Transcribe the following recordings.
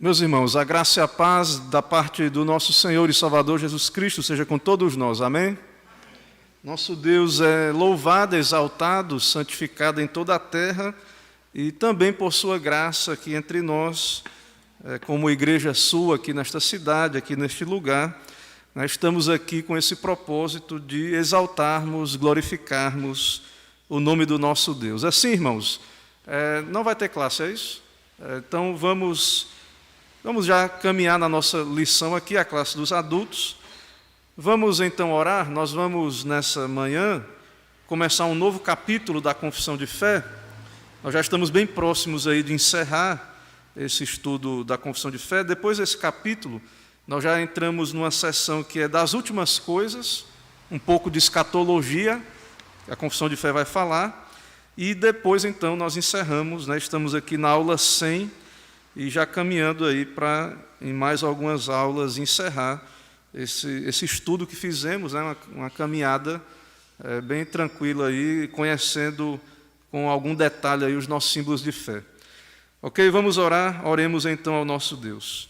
Meus irmãos, a graça e a paz da parte do nosso Senhor e Salvador Jesus Cristo seja com todos nós, amém? Nosso Deus é louvado, exaltado, santificado em toda a terra e também por sua graça aqui entre nós, como igreja sua aqui nesta cidade, aqui neste lugar. Nós estamos aqui com esse propósito de exaltarmos, glorificarmos o nome do nosso Deus. Assim, irmãos, não vai ter classe, é isso? Então vamos já caminhar na nossa lição aqui, a classe dos adultos. Vamos então orar. Nós vamos nessa manhã começar um novo capítulo da Confissão de Fé. Nós já estamos bem próximos aí de encerrar esse estudo da Confissão de Fé. Depois desse capítulo, nós já entramos numa seção que é das últimas coisas, um pouco de escatologia, que a Confissão de Fé vai falar, e depois então nós encerramos, né? Estamos aqui na aula 100 e já caminhando aí para, em mais algumas aulas, encerrar esse estudo que fizemos, né? Uma caminhada bem tranquila aí, conhecendo com algum detalhe aí os nossos símbolos de fé. Ok? Vamos orar. Oremos então ao nosso Deus.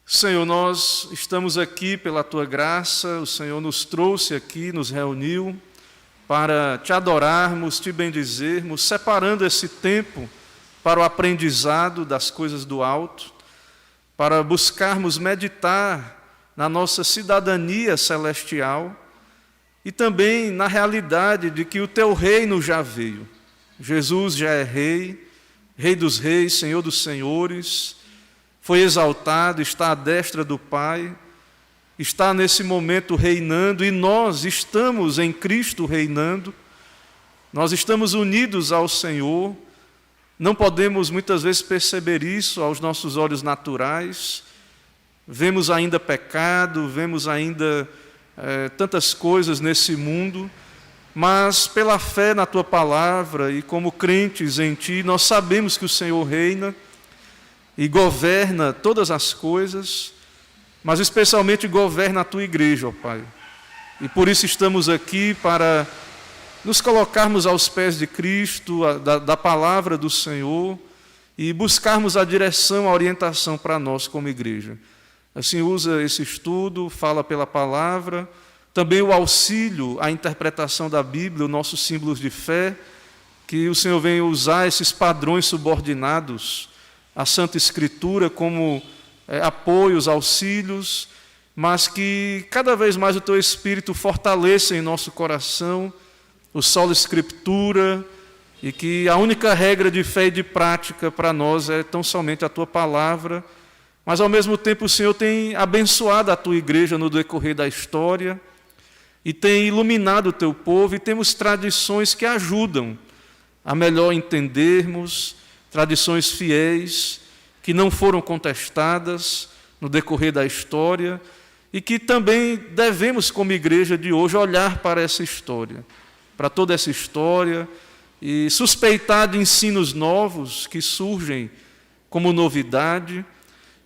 Senhor, nós estamos aqui pela Tua graça, o Senhor nos trouxe aqui, nos reuniu para Te adorarmos, Te bendizermos, separando esse tempo para o aprendizado das coisas do alto, para buscarmos meditar na nossa cidadania celestial e também na realidade de que o Teu reino já veio. Jesus já é Rei, Rei dos reis, Senhor dos senhores, foi exaltado, está à destra do Pai, está nesse momento reinando e nós estamos em Cristo reinando, nós estamos unidos ao Senhor. Não podemos muitas vezes perceber isso aos nossos olhos naturais. Vemos ainda pecado, vemos ainda tantas coisas nesse mundo, mas pela fé na Tua palavra e como crentes em Ti, nós sabemos que o Senhor reina e governa todas as coisas, mas especialmente governa a Tua igreja, ó Pai. E por isso estamos aqui para nos colocarmos aos pés de Cristo, da palavra do Senhor, e buscarmos a direção, a orientação para nós como igreja. Assim, usa esse estudo, fala pela palavra, também o auxílio, a interpretação da Bíblia, os nossos símbolos de fé, que o Senhor venha usar esses padrões subordinados à Santa Escritura como apoios, auxílios, mas que cada vez mais o Teu Espírito fortaleça em nosso coração o solo Escritura, e que a única regra de fé e de prática para nós é tão somente a Tua palavra, mas ao mesmo tempo o Senhor tem abençoado a Tua igreja no decorrer da história, e tem iluminado o Teu povo, e temos tradições que ajudam a melhor entendermos, tradições fiéis, que não foram contestadas no decorrer da história, e que também devemos, como igreja de hoje, olhar para essa história, para toda essa história, e suspeitar de ensinos novos que surgem como novidade,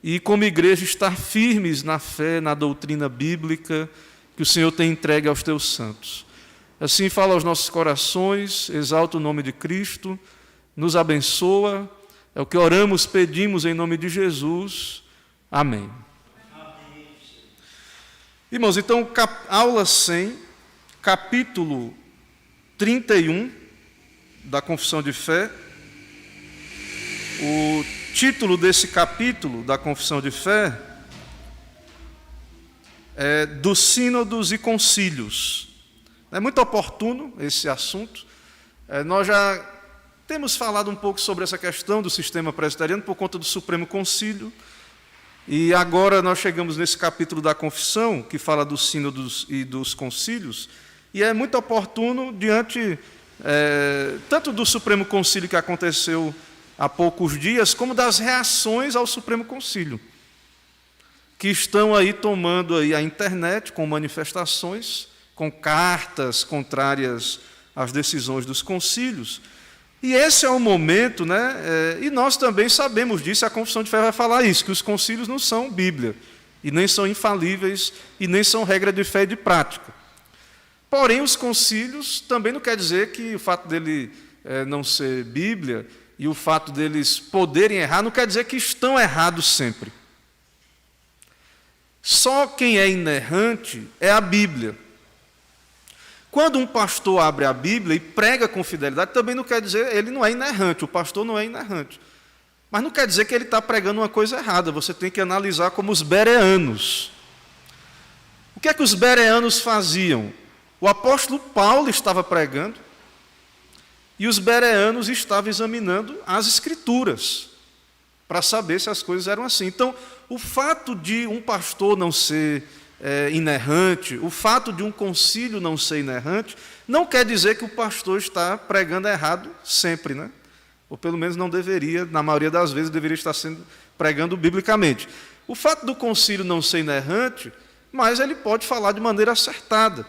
e como igreja estar firmes na fé, na doutrina bíblica que o Senhor tem entregue aos Teus santos. Assim fala aos nossos corações, exalta o nome de Cristo, nos abençoa, é o que oramos, pedimos em nome de Jesus. Amém. Amém. Irmãos, então, aula 100, capítulo 31 da Confissão de Fé. O título desse capítulo da Confissão de Fé é dos sínodos e concílios. É muito oportuno esse assunto. Nós já temos falado um pouco sobre essa questão do sistema presbiteriano por conta do Supremo Concílio, e agora nós chegamos nesse capítulo da Confissão, que fala dos sínodos e dos concílios, e é muito oportuno diante tanto do Supremo Concílio que aconteceu há poucos dias, como das reações ao Supremo Concílio, que estão aí tomando aí a internet com manifestações, com cartas contrárias às decisões dos concílios. E esse é o momento, né? E nós também sabemos disso, a Confissão de Fé vai falar isso, que os concílios não são Bíblia, e nem são infalíveis, e nem são regra de fé e de prática. Porém, os concílios também não quer dizer que o fato dele não ser Bíblia e o fato deles poderem errar não quer dizer que estão errados sempre. Só quem é inerrante é a Bíblia. Quando um pastor abre a Bíblia e prega com fidelidade, também não quer dizer, ele não é inerrante, o pastor não é inerrante. Mas não quer dizer que ele está pregando uma coisa errada, você tem que analisar como os bereanos. O que é que os bereanos faziam? O apóstolo Paulo estava pregando e os bereanos estavam examinando as Escrituras para saber se as coisas eram assim. Então, o fato de um pastor não ser inerrante, o fato de um concílio não ser inerrante, não quer dizer que o pastor está pregando errado sempre, né? Ou pelo menos não deveria, na maioria das vezes, deveria estar pregando biblicamente. O fato do concílio não ser inerrante, mas ele pode falar de maneira acertada.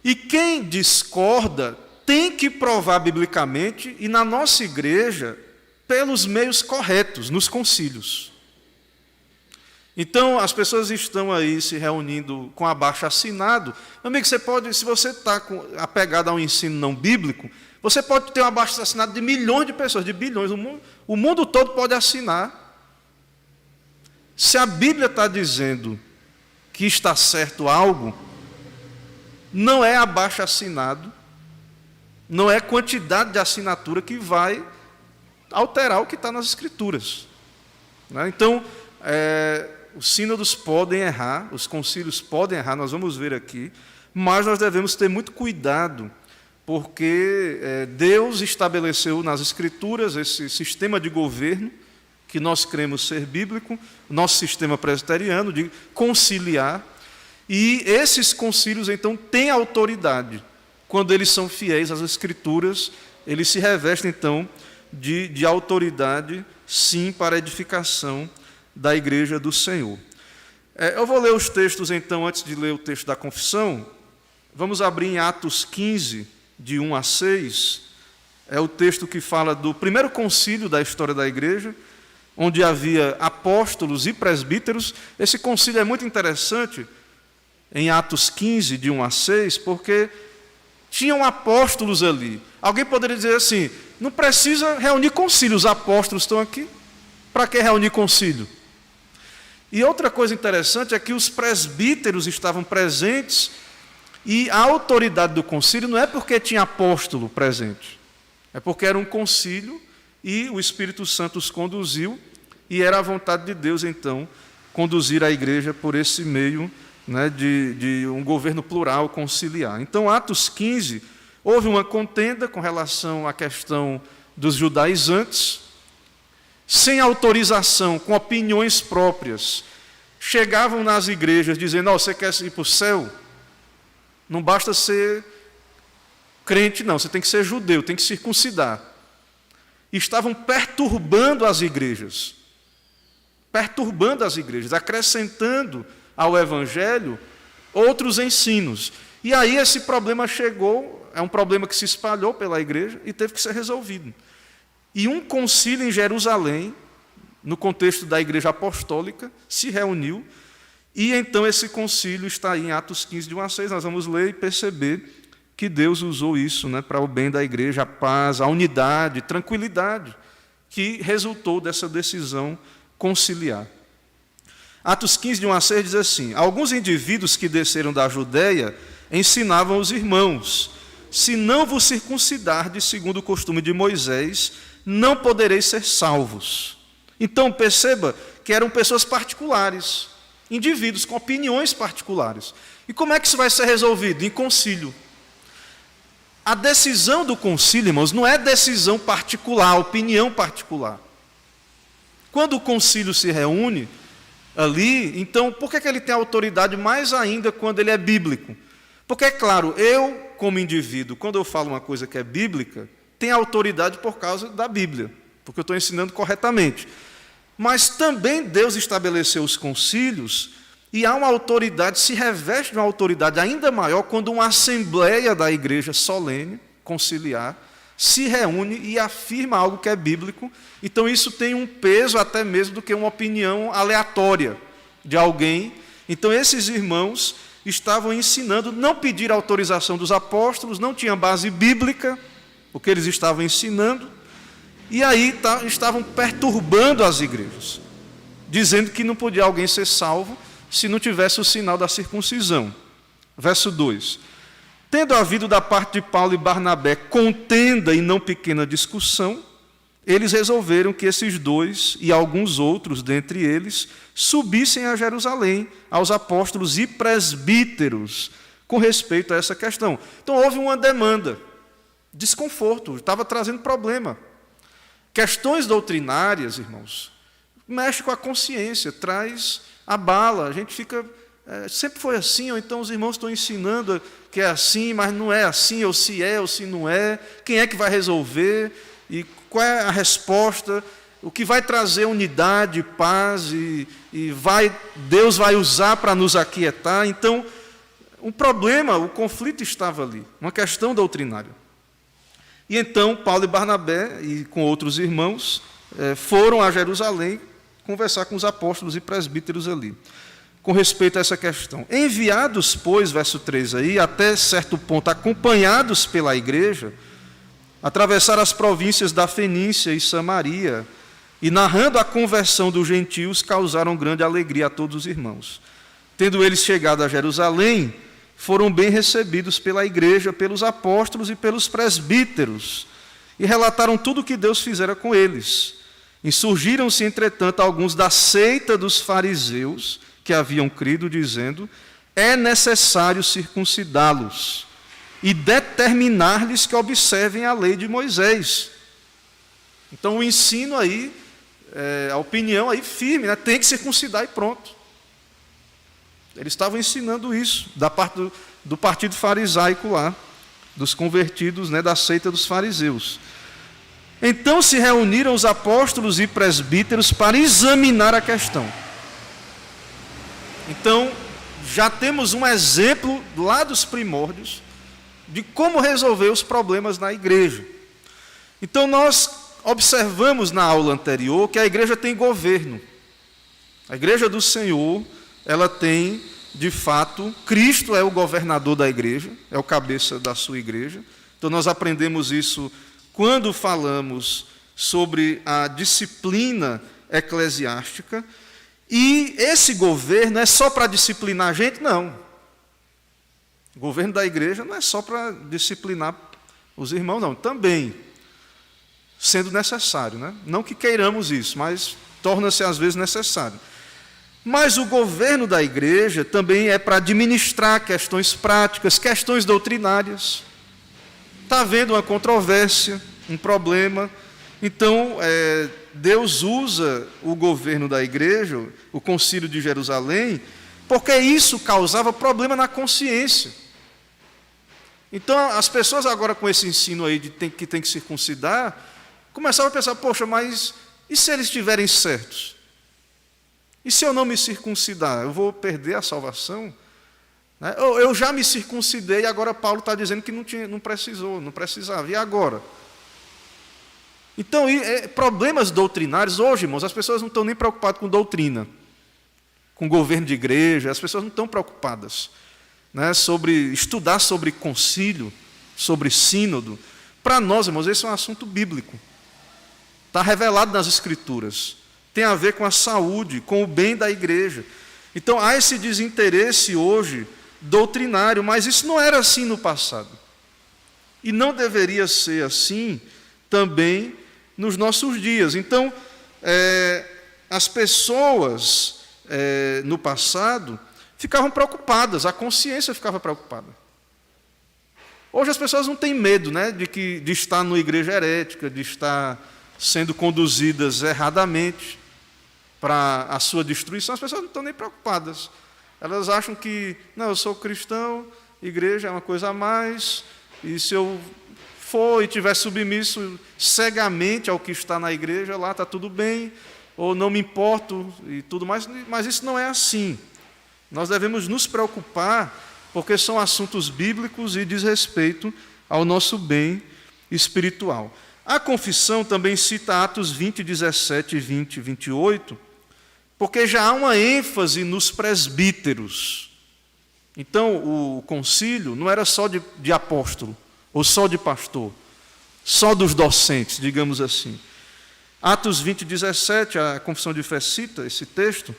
E quem discorda tem que provar biblicamente, e na nossa igreja, pelos meios corretos, nos concílios. Então, as pessoas estão aí se reunindo com abaixo-assinado. Meu amigo, você pode, se você está apegado ao ensino não bíblico, você pode ter um abaixo-assinado de milhões de pessoas, de bilhões. O mundo todo pode assinar. Se a Bíblia está dizendo que está certo algo, não é abaixo-assinado, não é quantidade de assinatura que vai alterar o que está nas Escrituras. Então, os sínodos podem errar, os concílios podem errar, nós vamos ver aqui, mas nós devemos ter muito cuidado, porque Deus estabeleceu nas Escrituras esse sistema de governo, que nós cremos ser bíblico, nosso sistema presbiteriano, de conciliar, e esses concílios, então, têm autoridade. Quando eles são fiéis às Escrituras, eles se revestem, então, de autoridade, sim, para a edificação da Igreja do Senhor. Eu vou ler os textos, então, antes de ler o texto da confissão. Vamos abrir em Atos 15, de 1 a 6. É o texto que fala do primeiro concílio da história da Igreja, onde havia apóstolos e presbíteros. Esse concílio é muito interessante, em Atos 15, de 1 a 6, porque tinham apóstolos ali. Alguém poderia dizer assim, não precisa reunir concílio, os apóstolos estão aqui, para que reunir concílio? E outra coisa interessante é que os presbíteros estavam presentes, e a autoridade do concílio não é porque tinha apóstolo presente, é porque era um concílio e o Espírito Santo os conduziu, e era a vontade de Deus, então, conduzir a igreja por esse meio, né, de um governo plural, conciliar. Então, Atos 15, houve uma contenda com relação à questão dos judaizantes, sem autorização, com opiniões próprias, chegavam nas igrejas dizendo, você quer ir para o céu? Não basta ser crente, não, você tem que ser judeu, tem que circuncidar. E estavam perturbando as igrejas, acrescentando ao Evangelho outros ensinos. E aí esse problema chegou, é um problema que se espalhou pela igreja e teve que ser resolvido. E um concílio em Jerusalém, no contexto da igreja apostólica, se reuniu, e então esse concílio está aí em Atos 15, de 1 a 6, nós vamos ler e perceber que Deus usou isso, né, para o bem da igreja, a paz, a unidade, tranquilidade, que resultou dessa decisão conciliar. Atos 15, de 1 a 6, diz assim, alguns indivíduos que desceram da Judéia ensinavam os irmãos, se não vos circuncidardes segundo o costume de Moisés, não podereis ser salvos. Então, perceba que eram pessoas particulares, indivíduos com opiniões particulares. E como é que isso vai ser resolvido? Em concílio. A decisão do concílio, irmãos, não é decisão particular, opinião particular. Quando o concílio se reúne ali, então, por que ele tem autoridade mais ainda quando ele é bíblico? Porque, é claro, eu, como indivíduo, quando eu falo uma coisa que é bíblica, tenho autoridade por causa da Bíblia, porque eu estou ensinando corretamente. Mas também Deus estabeleceu os concílios, e há uma autoridade, se reveste de uma autoridade ainda maior quando uma assembleia da igreja solene, conciliar, se reúne e afirma algo que é bíblico. Então isso tem um peso até mesmo do que uma opinião aleatória de alguém. Então esses irmãos estavam ensinando, não pedir autorização dos apóstolos, não tinha base bíblica, o que eles estavam ensinando, E aí estavam perturbando as igrejas, dizendo que não podia alguém ser salvo se não tivesse o sinal da circuncisão. Verso 2. Tendo havido da parte de Paulo e Barnabé contenda e não pequena discussão, eles resolveram que esses dois e alguns outros dentre eles subissem a Jerusalém aos apóstolos e presbíteros com respeito a essa questão. Então houve uma demanda, desconforto, estava trazendo problema. Questões doutrinárias, irmãos, mexe com a consciência, traz abala, a gente fica... sempre foi assim, ou então os irmãos estão ensinando que é assim, mas não é assim, ou se não é, quem é que vai resolver, e qual é a resposta, o que vai trazer unidade, paz, e Deus vai usar para nos aquietar. Então, o problema, o conflito estava ali, uma questão doutrinária. E então, Paulo e Barnabé, e com outros irmãos, foram a Jerusalém conversar com os apóstolos e presbíteros ali, com respeito a essa questão. Enviados, pois, verso 3 aí, até certo ponto, acompanhados pela igreja, atravessaram as províncias da Fenícia e Samaria, e narrando a conversão dos gentios, causaram grande alegria a todos os irmãos. Tendo eles chegado a Jerusalém, foram bem recebidos pela igreja, pelos apóstolos e pelos presbíteros, e relataram tudo o que Deus fizera com eles. Insurgiram-se, entretanto, alguns da seita dos fariseus, que haviam crido, dizendo: é necessário circuncidá-los e determinar-lhes que observem a lei de Moisés. Então o ensino aí, a opinião aí firme, né? Tem que circuncidar e pronto. Eles estavam ensinando isso, da parte do partido farisaico lá, dos convertidos, né, da seita dos fariseus. Então se reuniram os apóstolos e presbíteros para examinar a questão. Então, já temos um exemplo lá dos primórdios de como resolver os problemas na igreja. Então, nós observamos na aula anterior que a igreja tem governo. A igreja do Senhor, ela tem, de fato, Cristo é o governador da igreja, é o cabeça da sua igreja. Então, nós aprendemos isso quando falamos sobre a disciplina eclesiástica. E esse governo é só para disciplinar a gente? Não. O governo da igreja não é só para disciplinar os irmãos, não. Também, sendo necessário, né? Não que queiramos isso, mas torna-se às vezes necessário. Mas o governo da igreja também é para administrar questões práticas, questões doutrinárias. Está havendo uma controvérsia, um problema. Então, Deus usa o governo da igreja, o concílio de Jerusalém, porque isso causava problema na consciência. Então, as pessoas agora com esse ensino aí de que tem que circuncidar, começavam a pensar: poxa, mas e se eles estiverem certos? E se eu não me circuncidar, eu vou perder a salvação? Eu já me circuncidei e agora Paulo está dizendo que não precisava. E agora? Então, problemas doutrinários, hoje, irmãos, as pessoas não estão nem preocupadas com doutrina, com governo de igreja, as pessoas não estão preocupadas, né, estudar sobre concílio, sobre sínodo. Para nós, irmãos, esse é um assunto bíblico. Está revelado nas Escrituras. Tem a ver com a saúde, com o bem da igreja. Então, há esse desinteresse hoje doutrinário, mas isso não era assim no passado. E não deveria ser assim também nos nossos dias. Então, as pessoas no passado ficavam preocupadas, a consciência ficava preocupada. Hoje as pessoas não têm medo, né, de estar numa igreja herética, de estar sendo conduzidas erradamente para a sua destruição. As pessoas não estão nem preocupadas. Elas acham que, não, eu sou cristão, igreja é uma coisa a mais, e se eu for e estiver submisso cegamente ao que está na igreja, lá está tudo bem, ou não me importo e tudo mais, mas isso não é assim. Nós devemos nos preocupar, porque são assuntos bíblicos e diz respeito ao nosso bem espiritual. A confissão também cita Atos 20, 17, 20 e 28, porque já há uma ênfase nos presbíteros. Então, o concílio não era só de apóstolo, ou só de pastor, só dos docentes, digamos assim. Atos 20, 17, a Confissão de Fé cita esse texto.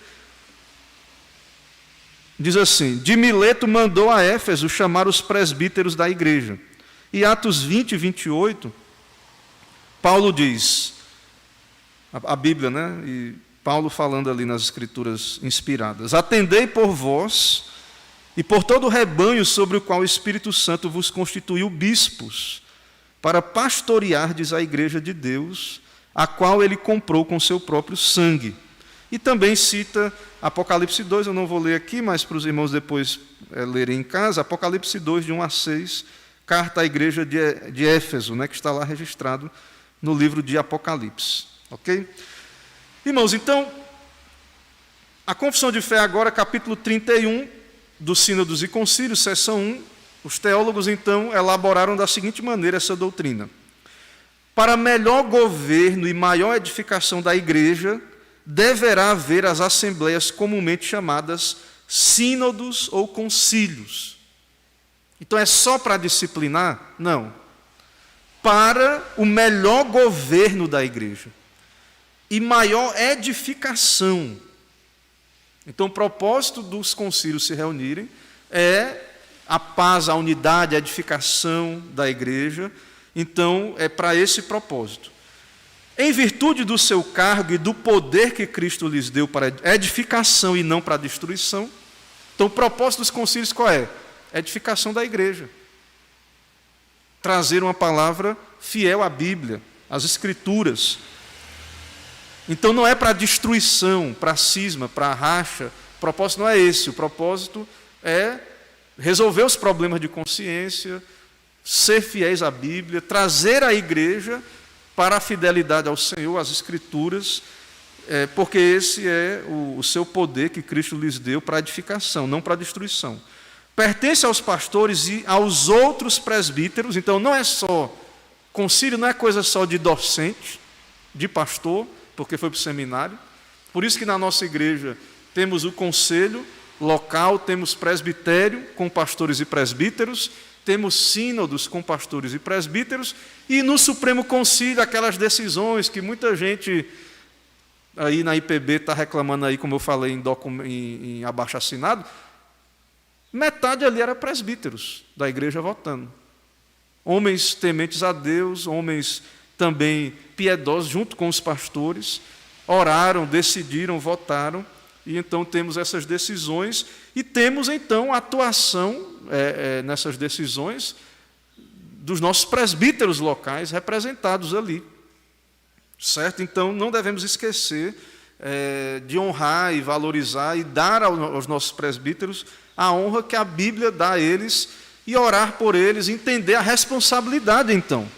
Diz assim: de Mileto mandou a Éfeso chamar os presbíteros da igreja. E Atos 20, 28, Paulo diz, a Bíblia, né? E Paulo falando ali nas Escrituras inspiradas: atendei por vós e por todo o rebanho sobre o qual o Espírito Santo vos constituiu bispos, para pastoreardes a igreja de Deus, a qual ele comprou com seu próprio sangue. E também cita Apocalipse 2, eu não vou ler aqui, mas para os irmãos depois lerem em casa, Apocalipse 2, de 1 a 6, carta à igreja de Éfeso, né, que está lá registrado no livro de Apocalipse. Ok? Irmãos, então, a Confissão de Fé agora, capítulo 31, do Sínodos e Concílios, seção 1, os teólogos, então, elaboraram da seguinte maneira essa doutrina: para melhor governo e maior edificação da igreja, deverá haver as assembleias comumente chamadas sínodos ou concílios. Então é só para disciplinar? Não. Para o melhor governo da igreja e maior edificação. Então o propósito dos concílios se reunirem é a paz, a unidade, a edificação da igreja. Então é para esse propósito. Em virtude do seu cargo e do poder que Cristo lhes deu para edificação e não para destruição, então o propósito dos concílios qual é? Edificação da igreja. Trazer uma palavra fiel à Bíblia, às Escrituras. Então não é para destruição, para cisma, para racha. O propósito não é esse. O propósito é resolver os problemas de consciência, ser fiéis à Bíblia, trazer a igreja para a fidelidade ao Senhor, às Escrituras, porque esse é o seu poder que Cristo lhes deu para edificação, não para destruição. Pertence aos pastores e aos outros presbíteros. Então não é só, concílio não é coisa só de docente, de pastor, porque foi para o seminário. Por isso que na nossa igreja temos o conselho local, temos presbitério com pastores e presbíteros, temos sínodos com pastores e presbíteros, e no Supremo Concílio aquelas decisões que muita gente aí na IPB está reclamando aí, como eu falei em abaixo-assinado, metade ali era presbíteros da igreja votando. Homens tementes a Deus, homens também piedosos, junto com os pastores, oraram, decidiram, votaram, e então temos essas decisões, e temos então a atuação nessas decisões dos nossos presbíteros locais representados ali. Certo? Então não devemos esquecer de honrar e valorizar e dar aos nossos presbíteros a honra que a Bíblia dá a eles e orar por eles, entender a responsabilidade então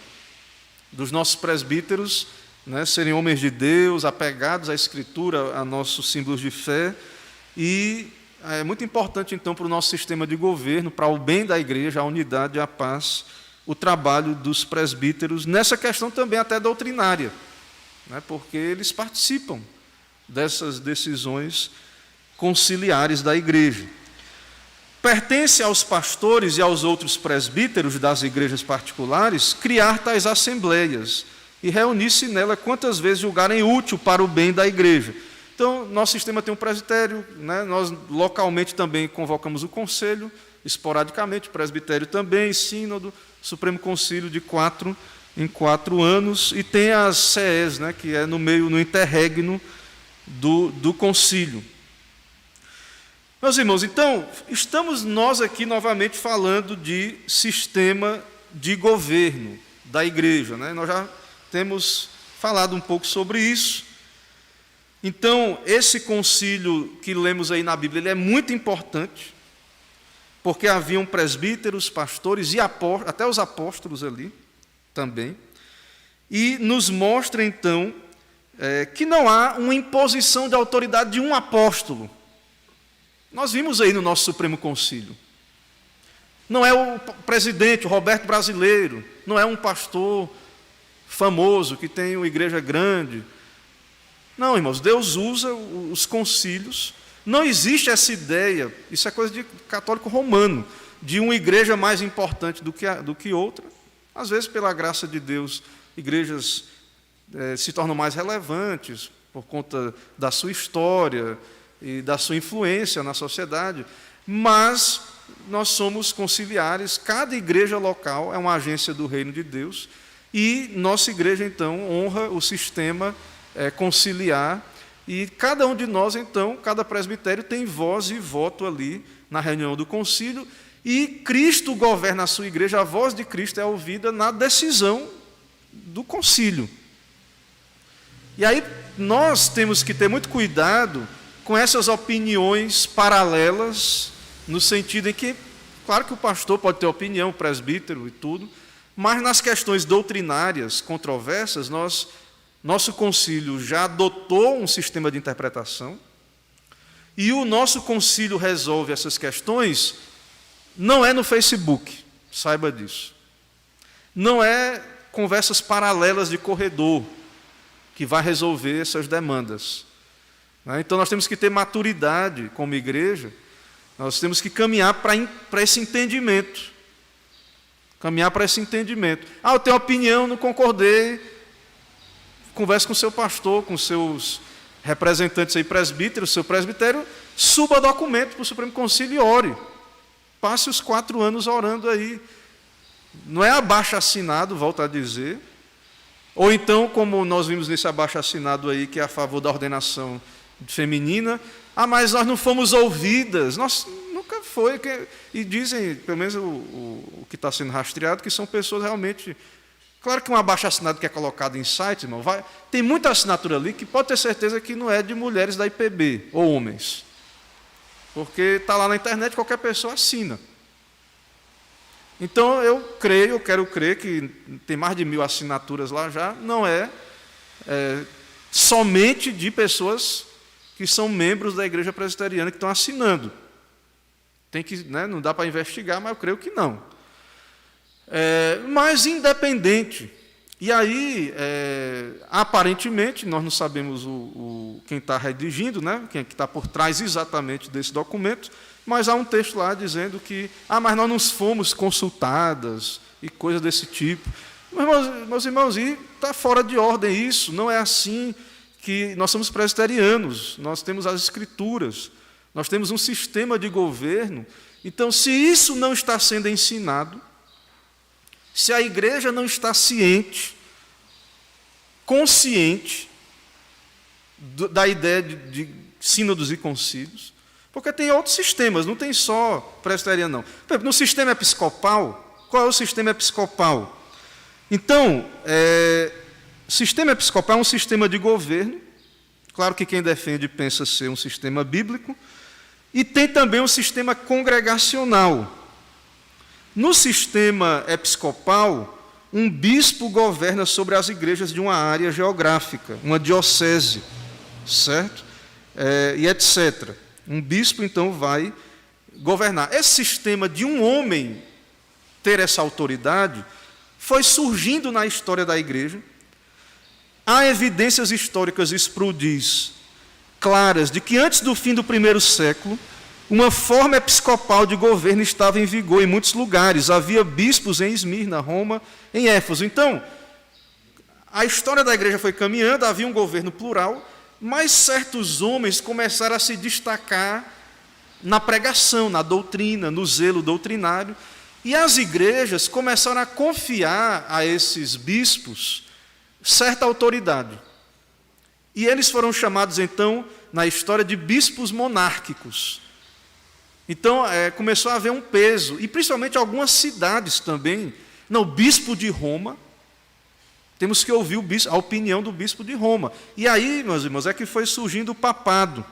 dos nossos presbíteros, né, serem homens de Deus, apegados à Escritura, a nossos símbolos de fé. E é muito importante, então, para o nosso sistema de governo, para o bem da igreja, a unidade, a paz, o trabalho dos presbíteros, nessa questão também até doutrinária, né, porque eles participam dessas decisões conciliares da igreja. Pertence aos pastores e aos outros presbíteros das igrejas particulares criar tais assembleias e reunir-se nela quantas vezes julgarem útil para o bem da igreja. Então, nosso sistema tem um presbitério, né? Nós localmente também convocamos o conselho, esporadicamente, o presbitério também, sínodo, Supremo Concílio de 4 em 4 anos, e tem as CEs, né? Que é no interregno do concílio. Meus irmãos, então, estamos nós aqui novamente falando de sistema de governo da igreja, né? Nós já temos falado um pouco sobre isso. Então, esse concílio que lemos aí na Bíblia, ele é muito importante, porque haviam presbíteros, pastores e até os apóstolos ali também, e nos mostra então que não há uma imposição de autoridade de um apóstolo. Nós vimos aí no nosso Supremo Concílio. Não é o presidente, o Roberto Brasileiro, não é um pastor famoso que tem uma igreja grande. Não, irmãos, Deus usa os concílios. Não existe essa ideia, isso é coisa de católico romano, de uma igreja mais importante do que outra. Às vezes, pela graça de Deus, igrejas se tornam mais relevantes por conta da sua história e da sua influência na sociedade, mas nós somos conciliares, cada igreja local é uma agência do reino de Deus, e nossa igreja, então, honra o sistema conciliar, e cada um de nós, então, cada presbitério tem voz e voto ali na reunião do concílio, e Cristo governa a sua igreja, a voz de Cristo é ouvida na decisão do concílio. E aí nós temos que ter muito cuidado com essas opiniões paralelas, no sentido em que, claro que o pastor pode ter opinião, o presbítero e tudo, mas nas questões doutrinárias, controversas, nosso concílio já adotou um sistema de interpretação, e o nosso concílio resolve essas questões, não é no Facebook, saiba disso. Não é conversas paralelas de corredor que vai resolver essas demandas. Então nós temos que ter maturidade como igreja, nós temos que caminhar para esse entendimento. Caminhar para esse entendimento. Eu tenho opinião, não concordei. Converse com o seu pastor, com seus representantes aí, presbíteros, seu presbitério, suba documento para o Supremo Concílio e ore. Passe os 4 anos orando aí. Não é abaixo-assinado, volto a dizer. Ou então, como nós vimos nesse abaixo-assinado aí, que é a favor da ordenação feminina, mas nós não fomos ouvidas. Nós nunca foi. E dizem, pelo menos o que está sendo rastreado, que são pessoas realmente... Claro que um abaixo-assinado que é colocado em site, irmão, tem muita assinatura ali que pode ter certeza que não é de mulheres da IPB, ou homens. Porque está lá na internet, qualquer pessoa assina. Então, eu quero crer que tem mais de 1000 assinaturas lá já, não é somente de pessoas que são membros da igreja presbiteriana que estão assinando. Não dá para investigar, mas eu creio que não. Mas independente. E aí, aparentemente, nós não sabemos quem está redigindo, né? Quem está por trás exatamente desse documento, mas há um texto lá dizendo que, mas nós não fomos consultadas e coisas desse tipo. Meus irmãos, e está fora de ordem isso, não é assim que nós somos presbiterianos, nós temos as escrituras, nós temos um sistema de governo. Então, se isso não está sendo ensinado, se a igreja não está consciente da ideia de sínodos e concílios, porque tem outros sistemas, não tem só presbiteriano, não. Por exemplo, no sistema episcopal, qual é o sistema episcopal? Então, o sistema episcopal é um sistema de governo, claro que quem defende pensa ser um sistema bíblico, e tem também um sistema congregacional. No sistema episcopal, um bispo governa sobre as igrejas de uma área geográfica, uma diocese, certo? E etc. Um bispo, então, vai governar. Esse sistema de um homem ter essa autoridade foi surgindo na história da igreja. Há evidências históricas, isso diz, claras, de que antes do fim do primeiro século, uma forma episcopal de governo estava em vigor em muitos lugares. Havia bispos em Esmirna, Roma, em Éfeso. Então, a história da igreja foi caminhando, havia um governo plural, mas certos homens começaram a se destacar na pregação, na doutrina, no zelo doutrinário, e as igrejas começaram a confiar a esses bispos certa autoridade. E eles foram chamados, então, na história de bispos monárquicos. Então, começou a haver um peso, e principalmente algumas cidades também. O bispo de Roma, temos que ouvir a opinião do bispo de Roma. E aí, meus irmãos, é que foi surgindo o papado,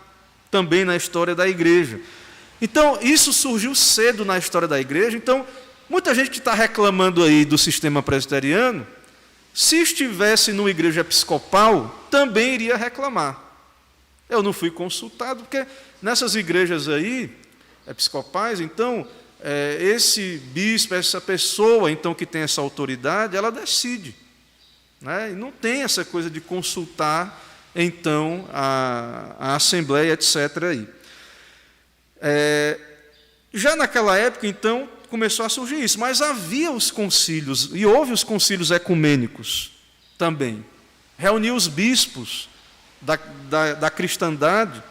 também na história da igreja. Então, isso surgiu cedo na história da igreja. Então, muita gente que está reclamando aí do sistema presbiteriano, se estivesse numa igreja episcopal, também iria reclamar. Eu não fui consultado, porque nessas igrejas aí, episcopais, então, esse bispo, essa pessoa, então, que tem essa autoridade, ela decide. Né? E não tem essa coisa de consultar, então, a Assembleia, etc. Aí. Já naquela época, então, começou a surgir isso, mas havia os concílios, e houve os concílios ecumênicos também, reuniu os bispos da cristandade.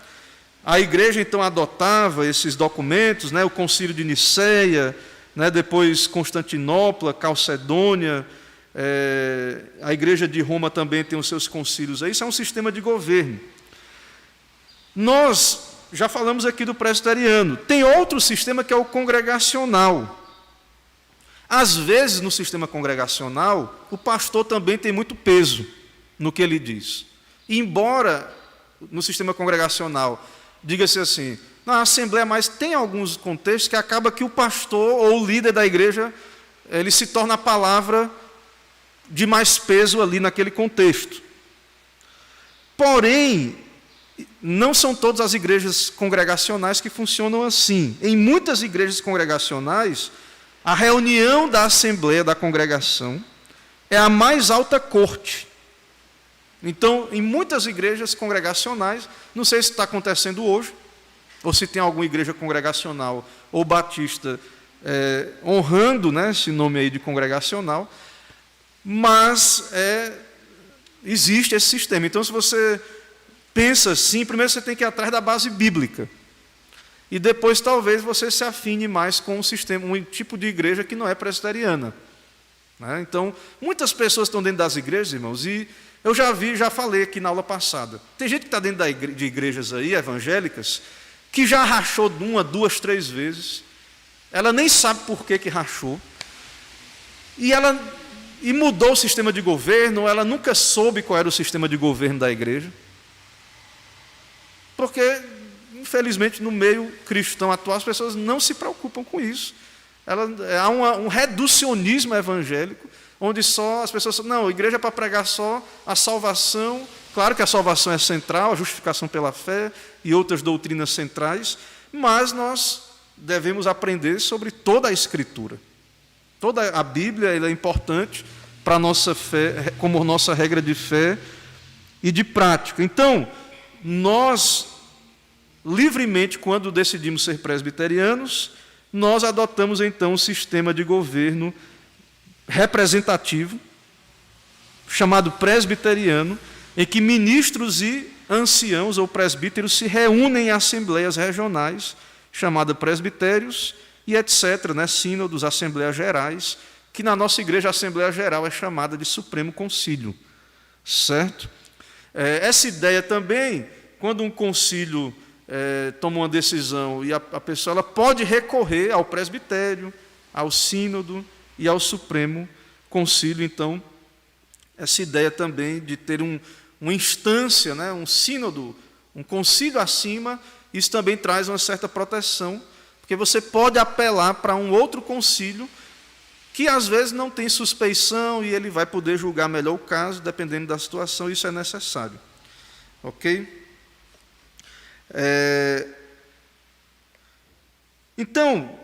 A igreja, então, adotava esses documentos, né, o Concílio de Niceia, né, depois Constantinopla, Calcedônia, a igreja de Roma também tem os seus concílios. Isso é um sistema de governo. Nós já falamos aqui do presbiteriano. Tem outro sistema que é o congregacional. Às vezes, no sistema congregacional, o pastor também tem muito peso no que ele diz. Embora, no sistema congregacional, diga-se assim, na Assembleia, mas tem alguns contextos que acaba que o pastor ou o líder da igreja, ele se torna a palavra de mais peso ali naquele contexto. Porém, não são todas as igrejas congregacionais que funcionam assim. Em muitas igrejas congregacionais, a reunião da Assembleia, da congregação, é a mais alta corte. Então, em muitas igrejas congregacionais, não sei se está acontecendo hoje, ou se tem alguma igreja congregacional ou batista honrando, né, esse nome aí de congregacional, mas existe esse sistema. Então, se você pensa assim, primeiro você tem que ir atrás da base bíblica, e depois talvez você se afine mais com um tipo de igreja que não é presbiteriana. Né? Então, muitas pessoas estão dentro das igrejas, irmãos, e eu já falei aqui na aula passada. Tem gente que está dentro de igrejas aí, evangélicas, que já rachou 1, 2, 3 vezes. Ela nem sabe por que rachou. E mudou o sistema de governo, ela nunca soube qual era o sistema de governo da igreja. Porque, infelizmente, no meio cristão atual, as pessoas não se preocupam com isso. Há um reducionismo evangélico, onde só as pessoas... Não, a igreja é para pregar só a salvação. Claro que a salvação é central, a justificação pela fé e outras doutrinas centrais, mas nós devemos aprender sobre toda a Escritura. Toda a Bíblia ela é importante para a nossa fé, como nossa regra de fé e de prática. Então, nós, livremente, quando decidimos ser presbiterianos, nós adotamos, então, um sistema de governo representativo, chamado presbiteriano, em que ministros e anciãos ou presbíteros se reúnem em assembleias regionais, chamadas presbitérios, e etc., né, sínodos, assembleias gerais, que na nossa igreja a Assembleia Geral é chamada de Supremo Concílio. Certo? Essa ideia também, quando um concílio toma uma decisão e a pessoa ela pode recorrer ao presbitério, ao sínodo e ao Supremo Concílio. Então, essa ideia também de ter uma instância, né, um sínodo, um concílio acima, isso também traz uma certa proteção, porque você pode apelar para um outro concílio que às vezes não tem suspeição e ele vai poder julgar melhor o caso, dependendo da situação, isso é necessário. Ok? Então,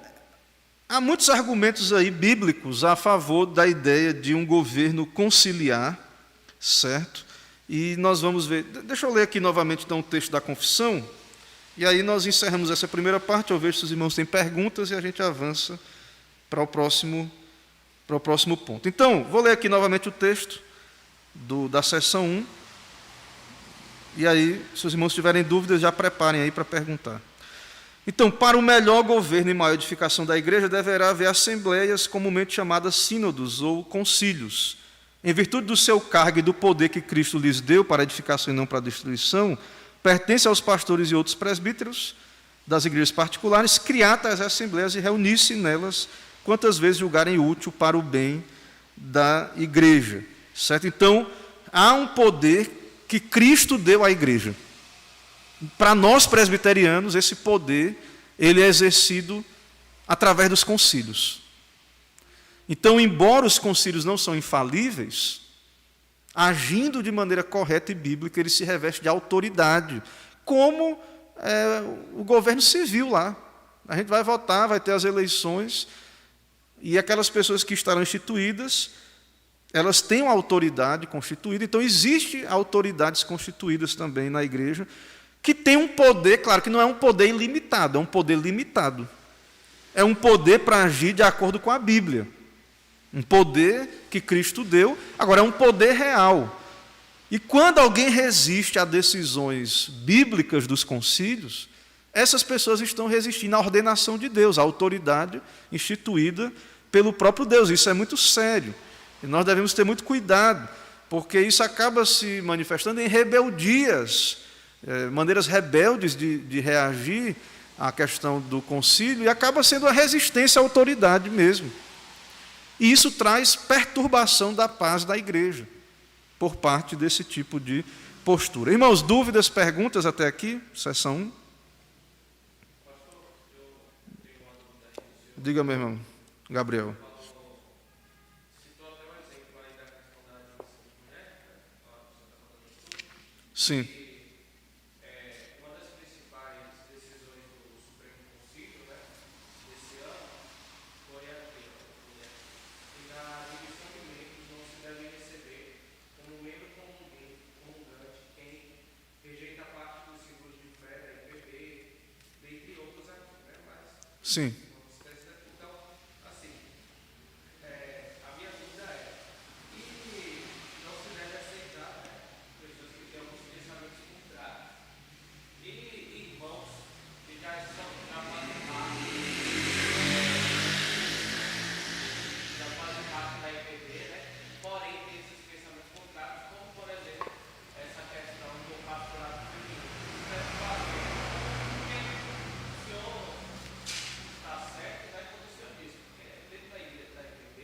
há muitos argumentos aí bíblicos a favor da ideia de um governo conciliar, certo? E nós vamos ver... Deixa eu ler aqui novamente então, o texto da confissão, e aí nós encerramos essa primeira parte. Eu vejo se os irmãos têm perguntas e a gente avança para o próximo ponto. Então, vou ler aqui novamente o texto da seção 1, e aí, se os irmãos tiverem dúvidas, já preparem aí para perguntar. Então, para o melhor governo e maior edificação da igreja, deverá haver assembleias comumente chamadas sínodos ou concílios. Em virtude do seu cargo e do poder que Cristo lhes deu para a edificação e não para a destruição, pertence aos pastores e outros presbíteros das igrejas particulares criar tais assembleias e reunir-se nelas quantas vezes julgarem útil para o bem da igreja. Certo? Então, há um poder que Cristo deu à igreja. Para nós presbiterianos, esse poder ele é exercido através dos concílios. Então, embora os concílios não são infalíveis, agindo de maneira correta e bíblica, ele se reveste de autoridade, como o governo civil lá. A gente vai votar, vai ter as eleições, e aquelas pessoas que estarão instituídas, elas têm uma autoridade constituída. Então, existem autoridades constituídas também na igreja, que tem um poder, claro que não é um poder ilimitado, é um poder limitado. É um poder para agir de acordo com a Bíblia. Um poder que Cristo deu, agora é um poder real. E quando alguém resiste a decisões bíblicas dos concílios, essas pessoas estão resistindo à ordenação de Deus, à autoridade instituída pelo próprio Deus. Isso é muito sério. E nós devemos ter muito cuidado, porque isso acaba se manifestando em rebeldias, maneiras rebeldes de reagir à questão do concílio, e acaba sendo a resistência à autoridade mesmo. E isso traz perturbação da paz da igreja, por parte desse tipo de postura. Irmãos, dúvidas, perguntas até aqui? Sessão 1. Diga, meu irmão, Gabriel. Sim. Uma das principais decisões do Supremo Conselho, desse ano, foi aquela que na divisão de membros não se deve receber como membro comungante quem rejeita a parte dos símbolos de fé da IPB, dentre outros aqui, mas Sim. então, assim, a minha dúvida é, e não se deve aceitar pessoas que têm alguns pensamentos contrários. E irmãos que já estão já fazem parte da IPB, porém tem esses pensamentos contrários, como por exemplo, essa questão do pastorado feminino. Deve fazer. Porque o senhor está certo, como o senhor disse, porque dentro da igreja da IPB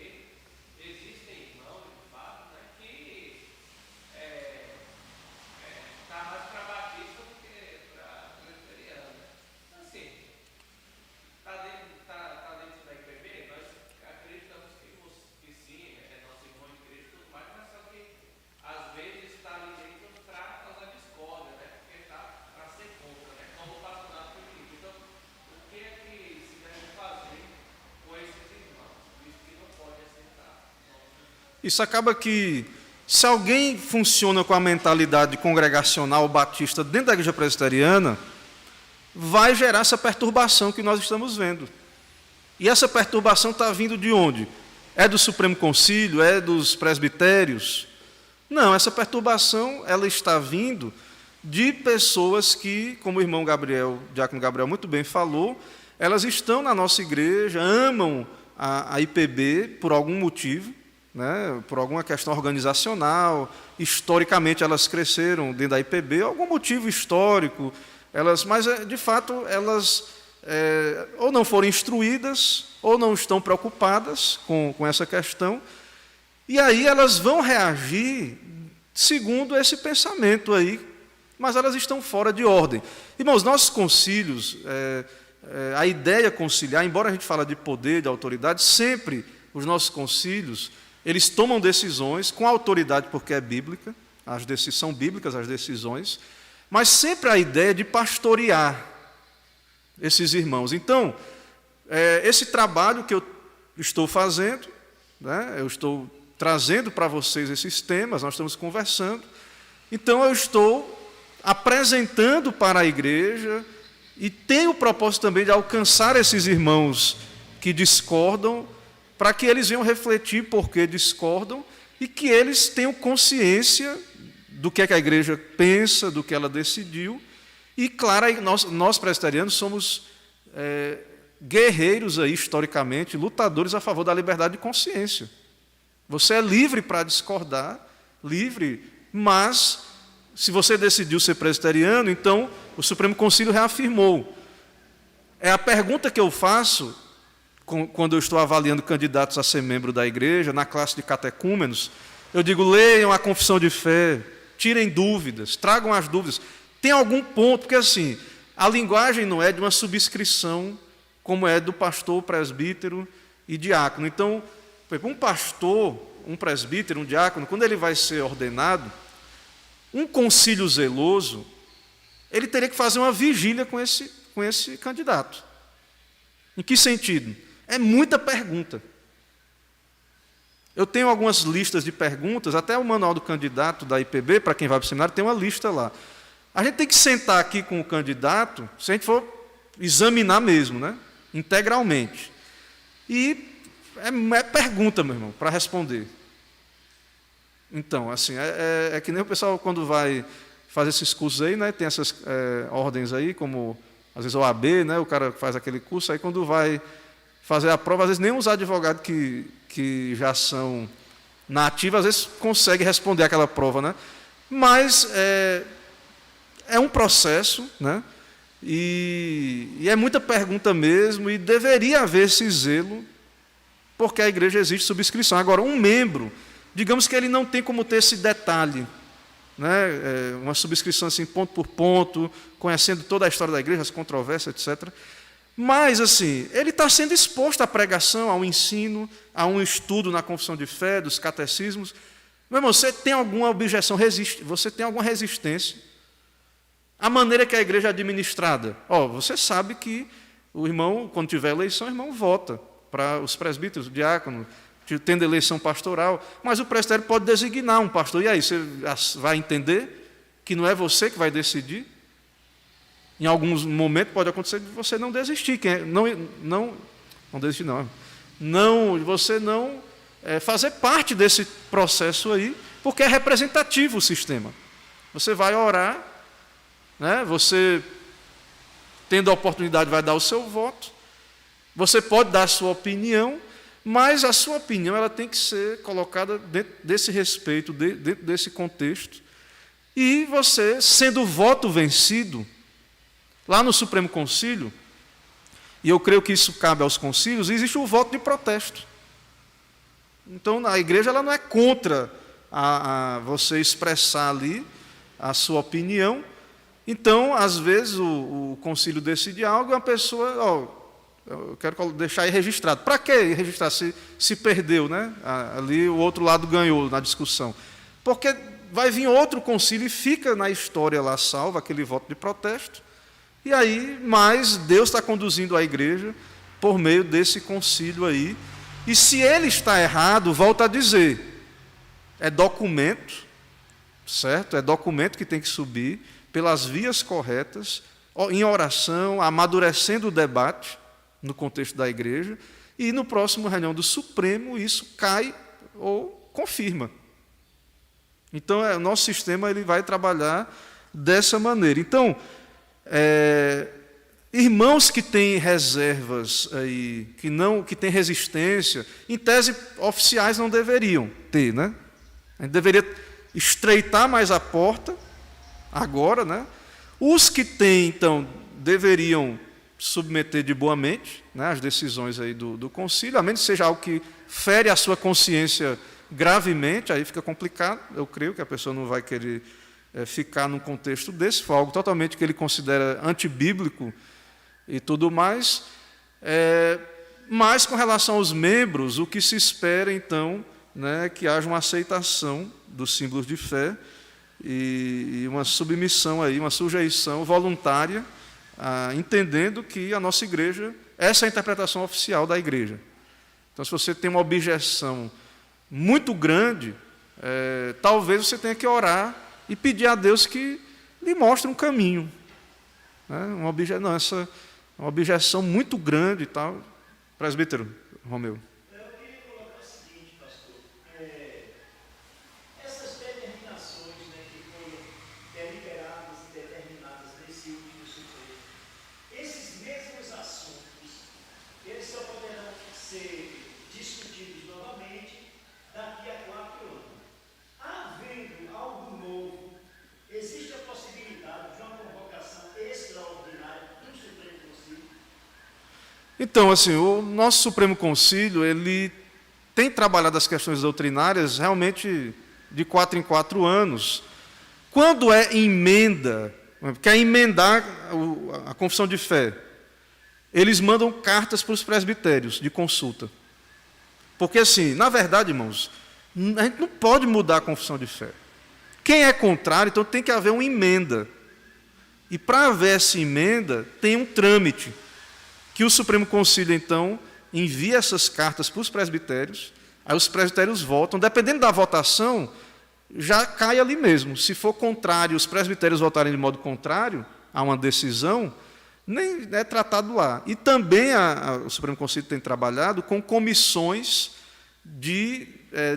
existem irmãos, de fato, que está mais para batista do que para presbiteriano. Assim, está dentro da IPB, nós acreditamos que sim, é nosso irmão em Cristo e tudo mais, mas só que às vezes está ali dentro para causar discórdia, porque está para ser contra, como o pastorado feminino. Então, o que é que se deve fazer com esses irmãos, visto que não pode aceitar? Isso acaba que, se alguém funciona com a mentalidade congregacional batista dentro da igreja presbiteriana, vai gerar essa perturbação que nós estamos vendo. E essa perturbação está vindo de onde? É do Supremo Concílio? É dos presbitérios? Não, essa perturbação ela está vindo de pessoas que, como o irmão Gabriel, o diácono Gabriel muito bem falou, elas estão na nossa igreja, amam a IPB por algum motivo, por alguma questão organizacional, historicamente elas cresceram dentro da IPB, algum motivo histórico, mas de fato elas ou não foram instruídas, ou não estão preocupadas com essa questão, e aí elas vão reagir segundo esse pensamento aí, mas elas estão fora de ordem. Irmãos, nossos concílios, a ideia conciliar, embora a gente fale de poder, de autoridade, sempre os nossos concílios, eles tomam decisões com autoridade porque é bíblica, são bíblicas as decisões, mas sempre a ideia de pastorear esses irmãos. Então, esse trabalho que eu estou fazendo, eu estou trazendo para vocês esses temas, nós estamos conversando, então eu estou apresentando para a igreja e tenho o propósito também de alcançar esses irmãos que discordam, para que eles venham refletir por que discordam e que eles tenham consciência do que é que a igreja pensa, do que ela decidiu. E, claro, nós presbiterianos somos guerreiros, aí, historicamente, lutadores a favor da liberdade de consciência. Você é livre para discordar, livre, mas, se você decidiu ser presbiteriano, então o Supremo Concílio reafirmou. É a pergunta que eu faço quando eu estou avaliando candidatos a ser membro da igreja, na classe de catecúmenos, eu digo, leiam a confissão de fé, tirem dúvidas, tragam as dúvidas. Tem algum ponto, porque assim, a linguagem não é de uma subscrição, como é do pastor, presbítero e diácono. Então, um pastor, um presbítero, um diácono, quando ele vai ser ordenado, um concílio zeloso, ele teria que fazer uma vigília com esse candidato. Em que sentido? É muita pergunta. Eu tenho algumas listas de perguntas, até o manual do candidato da IPB, para quem vai para o seminário, tem uma lista lá. A gente tem que sentar aqui com o candidato, se a gente for examinar mesmo, integralmente. E é pergunta, meu irmão, para responder. Então, assim, é que nem o pessoal quando vai fazer esses cursos aí, né, tem essas ordens aí, como às vezes o OAB, né, o cara faz aquele curso, aí quando vai fazer a prova, às vezes nem os advogados que já são nativos, às vezes consegue responder aquela prova, né? Mas é um processo, né? E é muita pergunta mesmo, e deveria haver esse zelo, porque a igreja exige subscrição. Agora, um membro, digamos que ele não tem como ter esse detalhe, né? Uma subscrição assim, ponto por ponto, conhecendo toda a história da igreja, as controvérsias, etc. Mas, assim, ele está sendo exposto à pregação, ao ensino, a um estudo na confissão de fé, dos catecismos. Meu irmão, você tem alguma objeção, você tem alguma resistência? A maneira que a igreja é administrada. Você sabe que o irmão, quando tiver eleição, o irmão vota para os presbíteros, o diácono, tendo eleição pastoral, mas o presbitério pode designar um pastor. E aí, você vai entender que não é você que vai decidir? Em alguns momentos pode acontecer de você não desistir, você não fazer parte desse processo aí, porque é representativo o sistema. Você vai orar, né? Você, tendo a oportunidade, vai dar o seu voto, você pode dar a sua opinião, mas a sua opinião ela tem que ser colocada dentro desse respeito, dentro desse contexto, e você, sendo o voto vencido, lá no Supremo Concílio, e eu creio que isso cabe aos concílios, existe o voto de protesto. Então, a igreja ela não é contra você expressar ali a sua opinião. Então, às vezes, o concílio decide algo e uma pessoa, eu quero deixar aí registrado. Para que registrar se perdeu, né? Ali o outro lado ganhou na discussão. Porque vai vir outro concílio e fica na história lá salvo aquele voto de protesto. E aí, mas Deus está conduzindo a igreja por meio desse concílio aí. E se ele está errado, volta a dizer, é documento, certo? É documento que tem que subir pelas vias corretas, em oração, amadurecendo o debate no contexto da igreja, e no próximo reunião do Supremo isso cai ou confirma. Então, o nosso sistema ele vai trabalhar dessa maneira. Então, irmãos que têm reservas aí, que têm resistência, em tese oficiais não deveriam ter, né? A gente deveria estreitar mais a porta agora, né? Os que têm, então, deveriam submeter de boa mente, né, as decisões aí do concílio, a menos que seja algo que fere a sua consciência gravemente, aí fica complicado. Eu creio que a pessoa não vai querer ficar num contexto desse, for algo totalmente que ele considera antibíblico e tudo mais. Mas, com relação aos membros, o que se espera, então, né, que haja uma aceitação dos símbolos de fé e uma submissão, aí, uma sujeição voluntária, entendendo que a nossa igreja, essa é a interpretação oficial da igreja. Então, se você tem uma objeção muito grande, talvez você tenha que orar e pedir a Deus que lhe mostre um caminho. Né? Uma objeção muito grande e tal. Presbítero Romeu. Eu queria colocar o seguinte, pastor. Essas determinações, né, que foram deliberadas e determinadas nesse último Supremo, esses mesmos assuntos, eles só poderão ser discutidos novamente daqui a 4 anos. Havendo algo novo, existe a possibilidade de uma convocação extraordinária do Supremo Concílio? Então, assim, o nosso Supremo Concílio, ele tem trabalhado as questões doutrinárias realmente de 4 em 4 anos. Quando é emenda, quer emendar a confissão de fé, eles mandam cartas para os presbitérios de consulta. Porque, assim, na verdade, irmãos, a gente não pode mudar a confissão de fé. Quem é contrário, então tem que haver uma emenda. E para haver essa emenda, tem um trâmite, que o Supremo Concílio, então, envia essas cartas para os presbitérios, aí os presbitérios votam, dependendo da votação, já cai ali mesmo. Se for contrário, os presbitérios votarem de modo contrário a uma decisão, nem é tratado lá. E também o Supremo Concílio tem trabalhado com comissões de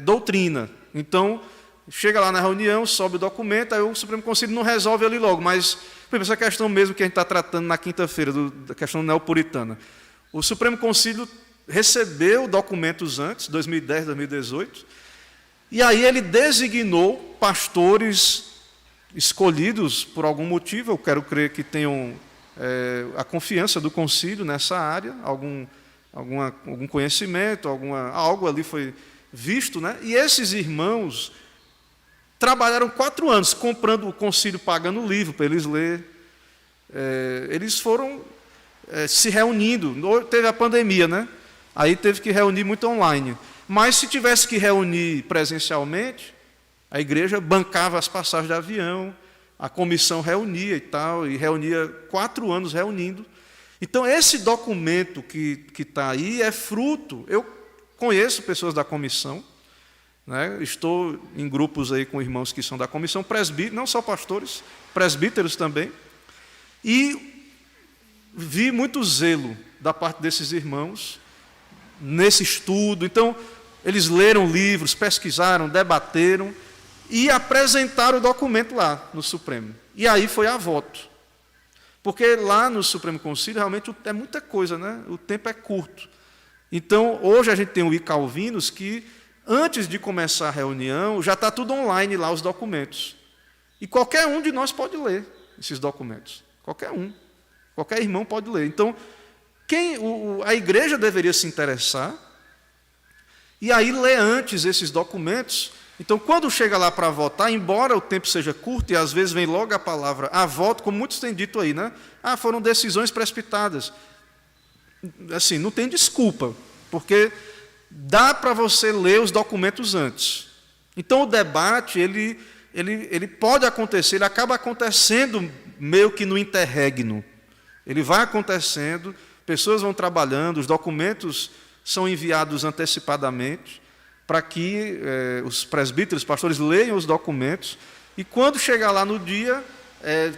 doutrina. Então, chega lá na reunião, sobe o documento, aí o Supremo Concílio não resolve ali logo, mas por exemplo, essa questão mesmo que a gente está tratando na quinta-feira, da questão neopuritana. O Supremo Concílio recebeu documentos antes, 2010, 2018, e aí ele designou pastores escolhidos por algum motivo, eu quero crer que tenham a confiança do concílio nessa área, algum conhecimento, algo ali foi visto, né? E esses irmãos trabalharam 4 anos comprando o concílio, pagando livro para eles lerem. Eles foram se reunindo. Teve a pandemia, né? Aí teve que reunir muito online. Mas se tivesse que reunir presencialmente, a igreja bancava as passagens de avião, a comissão reunia e tal, e reunia 4 anos reunindo. Então, esse documento que está aí é fruto. Eu conheço pessoas da comissão, né? Estou em grupos aí com irmãos que são da comissão, presbíteros, não só pastores, presbíteros também, e vi muito zelo da parte desses irmãos nesse estudo. Então, eles leram livros, pesquisaram, debateram e apresentaram o documento lá no Supremo. E aí foi a voto. Porque lá no Supremo Concílio, realmente, é muita coisa, né? O tempo é curto. Então, hoje a gente tem o iCalvinos que, antes de começar a reunião, já está tudo online lá, os documentos. E qualquer um de nós pode ler esses documentos. Qualquer um. Qualquer irmão pode ler. Então, a igreja deveria se interessar e aí ler antes esses documentos. Então, quando chega lá para votar, embora o tempo seja curto, e às vezes vem logo a palavra a voto, como muitos têm dito aí, né? Foram decisões precipitadas. Assim, não tem desculpa, porque dá para você ler os documentos antes. Então, o debate, ele pode acontecer, ele acaba acontecendo meio que no interregno. Ele vai acontecendo, pessoas vão trabalhando, os documentos são enviados antecipadamente, para que os presbíteros, os pastores leiam os documentos, e quando chegar lá no dia,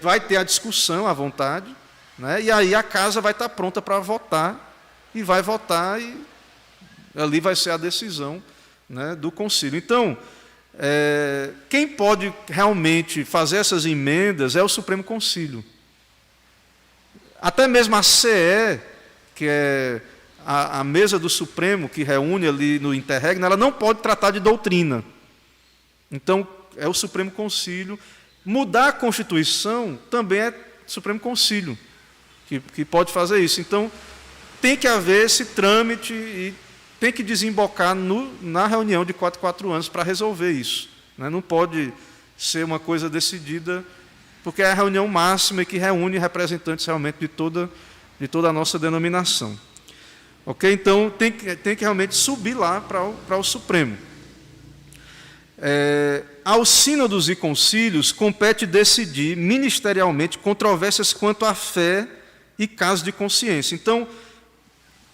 vai ter a discussão à vontade, né? E aí a casa vai estar pronta para votar, e vai votar, e ali vai ser a decisão, né, do concílio. Então, quem pode realmente fazer essas emendas é o Supremo Concílio. Até mesmo a CE, que é a mesa do Supremo, que reúne ali no interregno, ela não pode tratar de doutrina. Então, é o Supremo Concílio. Mudar a Constituição também é Supremo Concílio que pode fazer isso. Então, tem que haver esse trâmite e tem que desembocar na reunião de 4 anos para resolver isso, né? Não pode ser uma coisa decidida, porque é a reunião máxima e que reúne representantes realmente de toda a nossa denominação. Ok? Então, tem que realmente subir lá para o Supremo. Aos sínodos e concílios compete decidir ministerialmente controvérsias quanto à fé e casos de consciência. Então,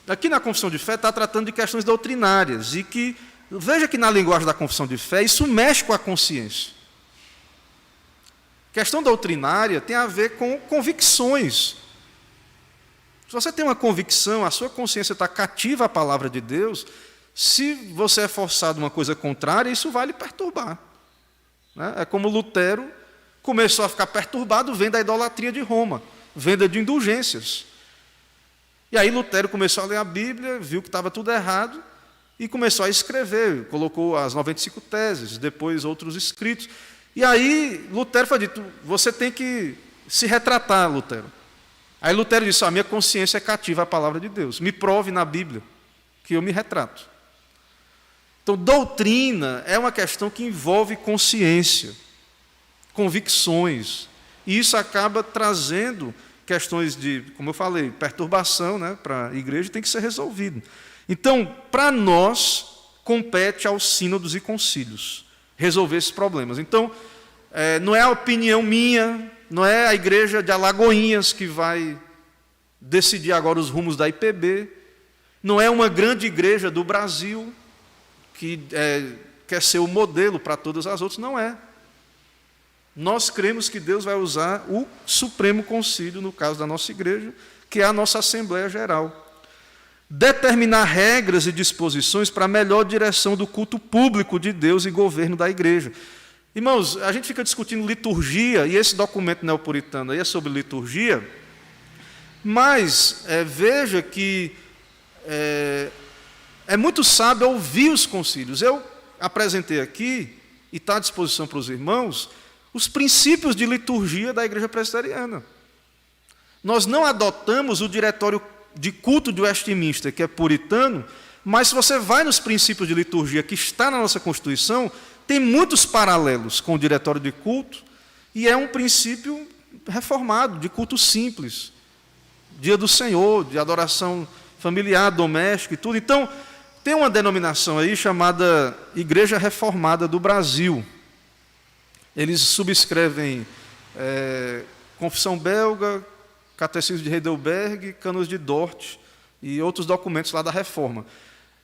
aqui na confissão de fé está tratando de questões doutrinárias, e que, veja que na linguagem da confissão de fé, isso mexe com a consciência. Questão doutrinária tem a ver com convicções. Se você tem uma convicção, a sua consciência está cativa à palavra de Deus, se você é forçado a uma coisa contrária, isso vai lhe perturbar, né? É como Lutero começou a ficar perturbado vendo a idolatria de Roma, venda de indulgências. E aí Lutero começou a ler a Bíblia, viu que estava tudo errado, e começou a escrever, colocou as 95 teses, depois outros escritos. E aí Lutero foi dito, você tem que se retratar, Lutero. Aí Lutero disse, a minha consciência é cativa à palavra de Deus, me prove na Bíblia que eu me retrato. Então, doutrina é uma questão que envolve consciência, convicções, e isso acaba trazendo questões de, como eu falei, perturbação, né, para a igreja, tem que ser resolvido. Então, para nós, compete aos sínodos e concílios resolver esses problemas. Então, não é a opinião minha, não é a igreja de Alagoinhas que vai decidir agora os rumos da IPB, não é uma grande igreja do Brasil que quer ser o modelo para todas as outras, não é. Nós cremos que Deus vai usar o Supremo Concílio, no caso da nossa igreja, que é a nossa Assembleia Geral. Determinar regras e disposições para a melhor direção do culto público de Deus e governo da igreja. Irmãos, a gente fica discutindo liturgia, e esse documento neopuritano aí é sobre liturgia, mas veja que é muito sábio ouvir os concílios. Eu apresentei aqui, e está à disposição para os irmãos, os princípios de liturgia da Igreja Presbiteriana. Nós não adotamos o diretório de culto de Westminster, que é puritano, mas se você vai nos princípios de liturgia que está na nossa Constituição, tem muitos paralelos com o diretório de culto, e é um princípio reformado, de culto simples, dia do Senhor, de adoração familiar, doméstica e tudo. Então, tem uma denominação aí chamada Igreja Reformada do Brasil. Eles subscrevem Confissão Belga, Catecismo de Heidelberg, Cânones de Dort e outros documentos lá da Reforma.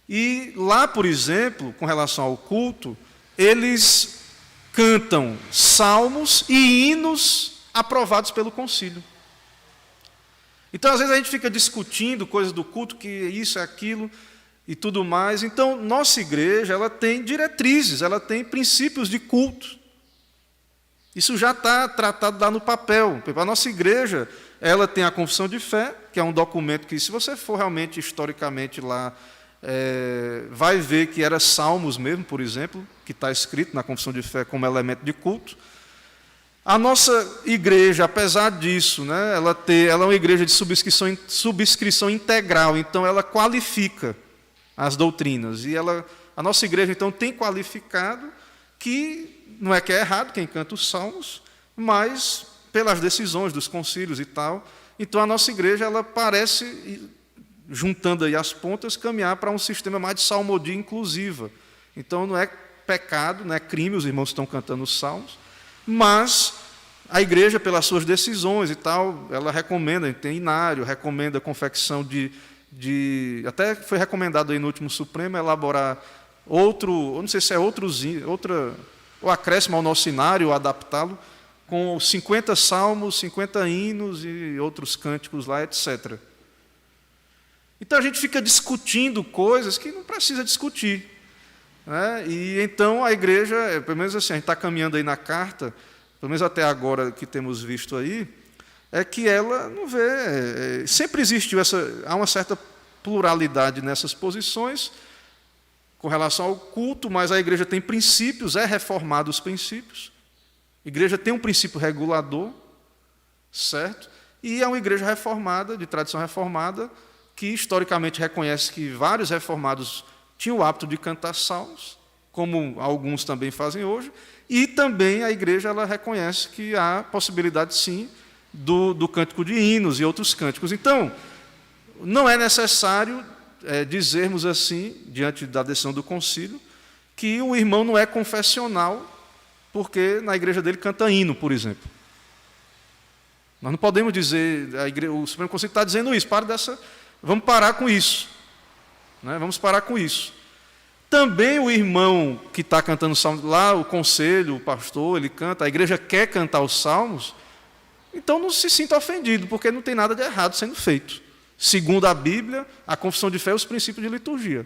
E lá, por exemplo, com relação ao culto, eles cantam salmos e hinos aprovados pelo concílio. Então, às vezes, a gente fica discutindo coisas do culto, que isso é aquilo e tudo mais. Então, nossa igreja, ela tem diretrizes, ela tem princípios de culto. Isso já está tratado lá no papel. A nossa igreja, ela tem a confissão de fé, que é um documento que, se você for realmente historicamente lá, vai ver que era Salmos mesmo, por exemplo, que está escrito na confissão de fé como elemento de culto. A nossa igreja, apesar disso, né, ela é uma igreja de subscrição integral, então ela qualifica as doutrinas. E a nossa igreja, então, tem qualificado que não é que é errado quem canta os salmos, mas pelas decisões dos concílios e tal. Então, a nossa igreja, ela parece, juntando aí as pontas, caminhar para um sistema mais de salmodia inclusiva. Então, não é pecado, não é crime, os irmãos estão cantando os salmos, mas a igreja, pelas suas decisões e tal, ela recomenda, tem inário, recomenda a confecção até foi recomendado aí no último Supremo elaborar eu não sei se é ou acréscimo ao nosso inário, ou adaptá-lo, com 50 salmos, 50 hinos e outros cânticos lá, etc. Então a gente fica discutindo coisas que não precisa discutir, né? E então a igreja, pelo menos assim, a gente está caminhando aí na carta, pelo menos até agora que temos visto aí, é que ela não vê. Sempre existiu há uma certa pluralidade nessas posições com relação ao culto, mas a igreja tem princípios, é reformada os princípios. A igreja tem um princípio regulador, certo? E é uma igreja reformada, de tradição reformada, que historicamente reconhece que vários reformados tinham o hábito de cantar salmos, como alguns também fazem hoje, e também a igreja ela reconhece que há possibilidade, sim, do cântico de hinos e outros cânticos. Então, não é necessário dizermos assim, diante da decisão do concílio, que o irmão não é confessional, porque na igreja dele canta hino, por exemplo. Nós não podemos dizer, o Supremo Conselho está dizendo isso, vamos parar com isso. Né? Vamos parar com isso. Também o irmão que está cantando salmos, lá o conselho, o pastor, ele canta, a igreja quer cantar os salmos, então não se sinta ofendido, porque não tem nada de errado sendo feito. Segundo a Bíblia, a confissão de fé e os princípios de liturgia.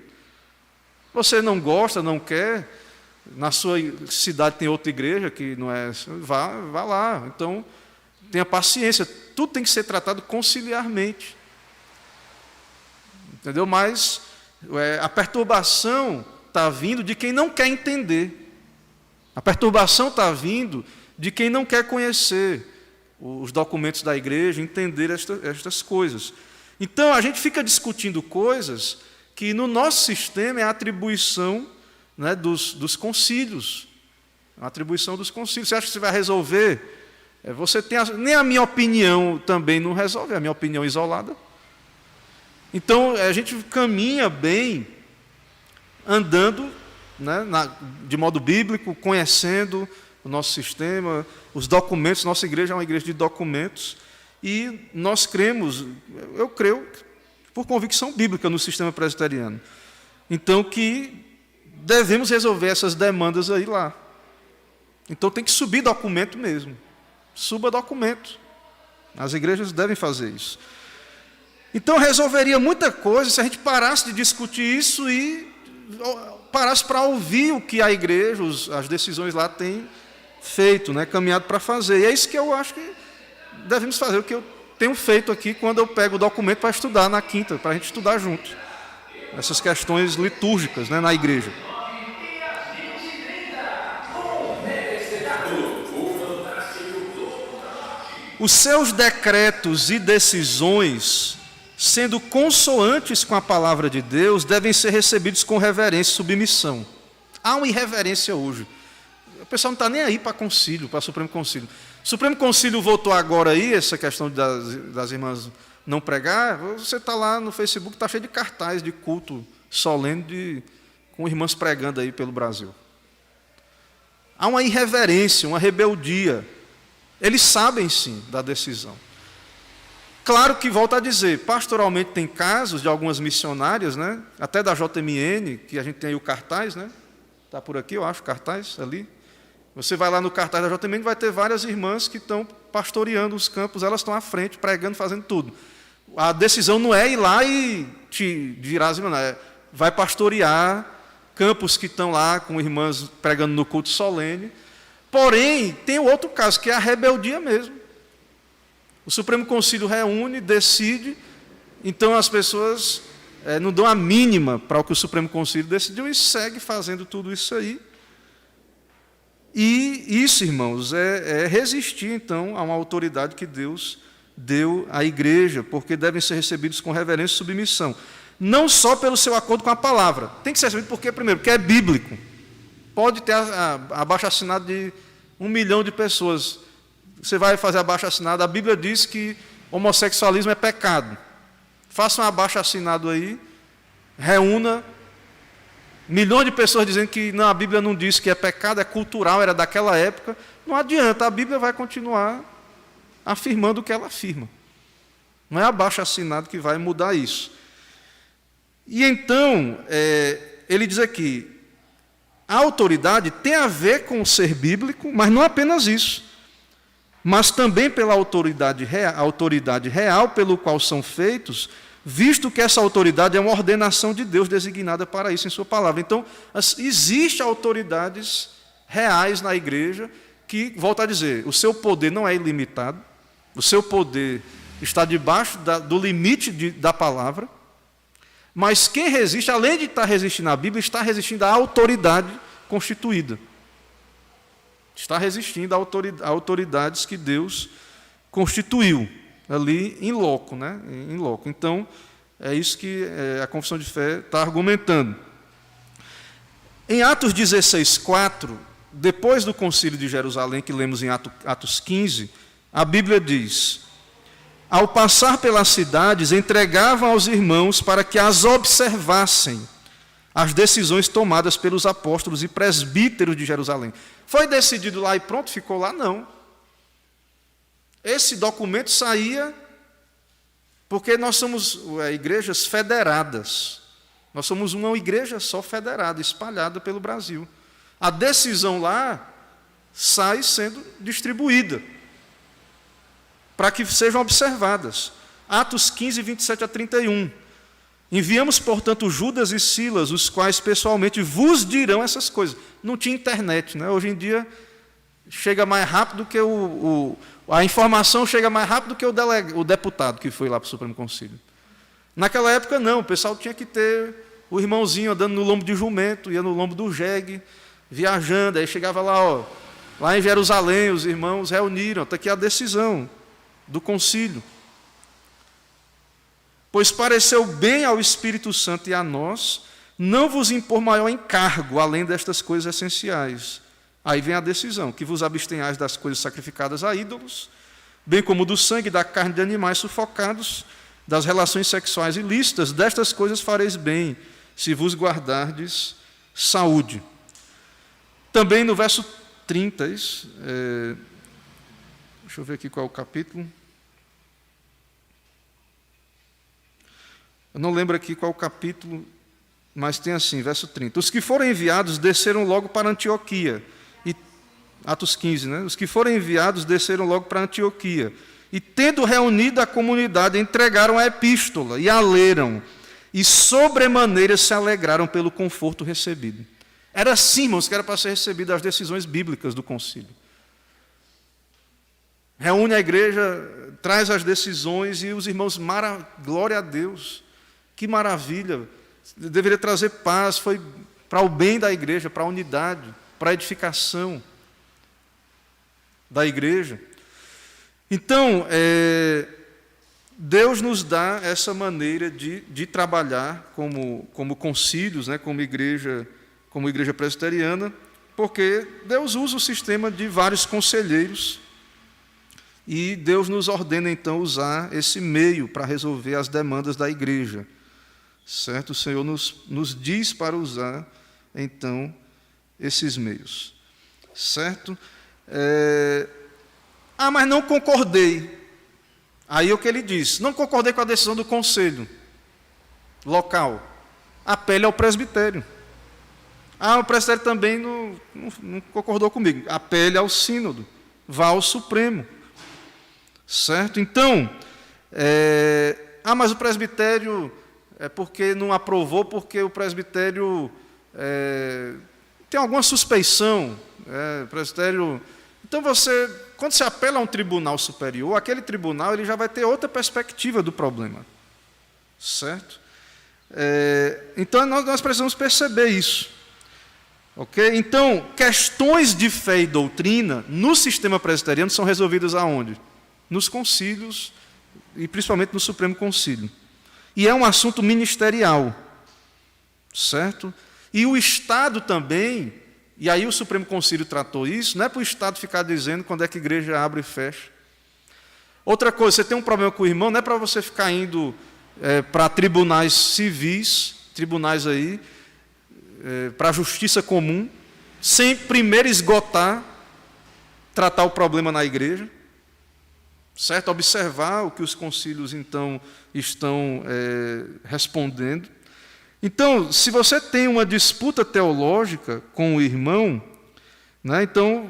Você não gosta, não quer, na sua cidade tem outra igreja que não é, vá lá. Então, tenha paciência, tudo tem que ser tratado conciliarmente. Entendeu? Mas a perturbação está vindo de quem não quer entender. A perturbação está vindo de quem não quer conhecer os documentos da igreja, entender estas coisas. Então, a gente fica discutindo coisas que no nosso sistema é a atribuição, né, dos concílios. A atribuição dos concílios. Você acha que você vai resolver? Nem a minha opinião também não resolve, a minha opinião isolada. Então, a gente caminha bem, andando, né, de modo bíblico, conhecendo o nosso sistema, os documentos. Nossa igreja é uma igreja de documentos, e nós cremos, eu creio, por convicção bíblica no sistema presbiteriano. Então, que devemos resolver essas demandas aí lá. Então, tem que subir documento mesmo. Suba documento. As igrejas devem fazer isso. Então, resolveria muita coisa se a gente parasse de discutir isso e parasse para ouvir o que a igreja, as decisões lá têm feito, né, caminhado para fazer. E é isso que eu acho que devemos fazer, o que eu tenho feito aqui quando eu pego o documento para estudar na quinta, para a gente estudar juntos. Essas questões litúrgicas, né, na igreja. Os seus decretos e decisões, sendo consoantes com a palavra de Deus, devem ser recebidos com reverência e submissão. Há uma irreverência hoje. O pessoal não está nem aí para concílio, para Supremo Concílio. O Supremo Concílio votou agora aí, essa questão das irmãs não pregar. Você está lá no Facebook, está cheio de cartaz de culto solene com irmãs pregando aí pelo Brasil. Há uma irreverência, uma rebeldia. Eles sabem, sim, da decisão. Claro que, volto a dizer, pastoralmente tem casos de algumas missionárias, né, até da JMN, que a gente tem aí o cartaz, né, está por aqui, eu acho, o cartaz ali. Você vai lá no cartaz da JMN, vai ter várias irmãs que estão pastoreando os campos, elas estão à frente, pregando, fazendo tudo. A decisão não é ir lá e te virar as irmãs, vai pastorear campos que estão lá com irmãs pregando no culto solene. Porém, tem o outro caso, que é a rebeldia mesmo. O Supremo Concílio reúne, decide, então as pessoas não dão a mínima para o que o Supremo Concílio decidiu e segue fazendo tudo isso aí. E isso, irmãos, é resistir, então, a uma autoridade que Deus deu à igreja, porque devem ser recebidos com reverência e submissão. Não só pelo seu acordo com a palavra. Tem que ser recebido porque, primeiro, porque é bíblico. Pode ter abaixo-assinado de 1 milhão de pessoas. Você vai fazer abaixo-assinado. A Bíblia diz que homossexualismo é pecado. Faça um abaixo-assinado aí, reúna milhões de pessoas dizendo que não, a Bíblia não diz que é pecado, é cultural, era daquela época. Não adianta, a Bíblia vai continuar afirmando o que ela afirma. Não é abaixo-assinado que vai mudar isso. E então, ele diz aqui, a autoridade tem a ver com o ser bíblico, mas não apenas isso, mas também pela autoridade real pelo qual são feitos, visto que essa autoridade é uma ordenação de Deus designada para isso em sua palavra. Então, existem autoridades reais na igreja que, volto a dizer, o seu poder não é ilimitado, o seu poder está debaixo do limite da palavra, mas quem resiste, além de estar resistindo à Bíblia, está resistindo à autoridade constituída. Está resistindo a autoridades que Deus constituiu ali em loco, né? Em loco. Então, é isso que a confissão de fé está argumentando. Em Atos 16:4, depois do concílio de Jerusalém, que lemos em Atos 15, a Bíblia diz: ao passar pelas cidades, entregavam aos irmãos para que as observassem, as decisões tomadas pelos apóstolos e presbíteros de Jerusalém. Foi decidido lá e pronto, ficou lá? Não. Esse documento saía porque nós somos igrejas federadas. Nós somos uma igreja só federada, espalhada pelo Brasil. A decisão lá sai sendo distribuída para que sejam observadas. Atos 15, 27 a 31. Enviamos, portanto, Judas e Silas, os quais pessoalmente vos dirão essas coisas. Não tinha internet, né? Hoje em dia chega mais rápido que a informação chega mais rápido que o deputado que foi lá para o Supremo Concílio. Naquela época, não, o pessoal tinha que ter o irmãozinho andando no lombo de jumento, ia no lombo do jegue, viajando, aí chegava lá, lá em Jerusalém, os irmãos reuniram, está aqui a decisão do concílio. Pois pareceu bem ao Espírito Santo e a nós não vos impor maior encargo, além destas coisas essenciais. Aí vem a decisão, que vos abstenhais das coisas sacrificadas a ídolos, bem como do sangue e da carne de animais sufocados, das relações sexuais ilícitas, destas coisas fareis bem, se vos guardardes saúde. Também no verso 30, deixa eu ver aqui qual é o capítulo. Eu não lembro aqui qual é o capítulo, mas tem assim, verso 30. Os que foram enviados desceram logo para Antioquia. Atos 15, né? Os que foram enviados desceram logo para Antioquia. E, tendo reunido a comunidade, entregaram a epístola e a leram. E, sobremaneira, se alegraram pelo conforto recebido. Era assim, irmãos, que era para ser recebidas as decisões bíblicas do concílio. reúne a igreja, traz as decisões e os irmãos, glória a Deus, que maravilha, deveria trazer paz, foi para o bem da igreja, para a unidade, para a edificação da igreja. Então, Deus nos dá essa maneira de trabalhar como concílios, né, como igreja presbiteriana, porque Deus usa o sistema de vários conselheiros e Deus nos ordena, então, usar esse meio para resolver as demandas da igreja. Certo? O Senhor nos diz para usar, então, esses meios. Certo? Mas não concordei. Aí é o que ele diz: não concordei com a decisão do conselho local. Apele ao presbitério. O presbitério também não concordou comigo. Apele ao sínodo. Vá ao Supremo. Certo? Então, mas o presbitério porque não aprovou, porque o presbitério tem alguma suspeição. O presbitério... Então, quando você apela a um tribunal superior, aquele tribunal ele já vai ter outra perspectiva do problema. Certo? Então, nós precisamos perceber isso. Ok? Então, questões de fé e doutrina no sistema presbiteriano são resolvidas aonde? Nos concílios, e principalmente no Supremo Concílio. E é um assunto ministerial. Certo? E o Estado também... E aí o Supremo Concílio tratou isso, não é para o Estado ficar dizendo quando é que a igreja abre e fecha. Outra coisa, você tem um problema com o irmão, não é para você ficar indo para tribunais civis, tribunais aí, para a justiça comum, sem primeiro esgotar, tratar o problema na igreja. Certo? Observar o que os concílios, então, estão respondendo. Então, se você tem uma disputa teológica com o irmão, né, então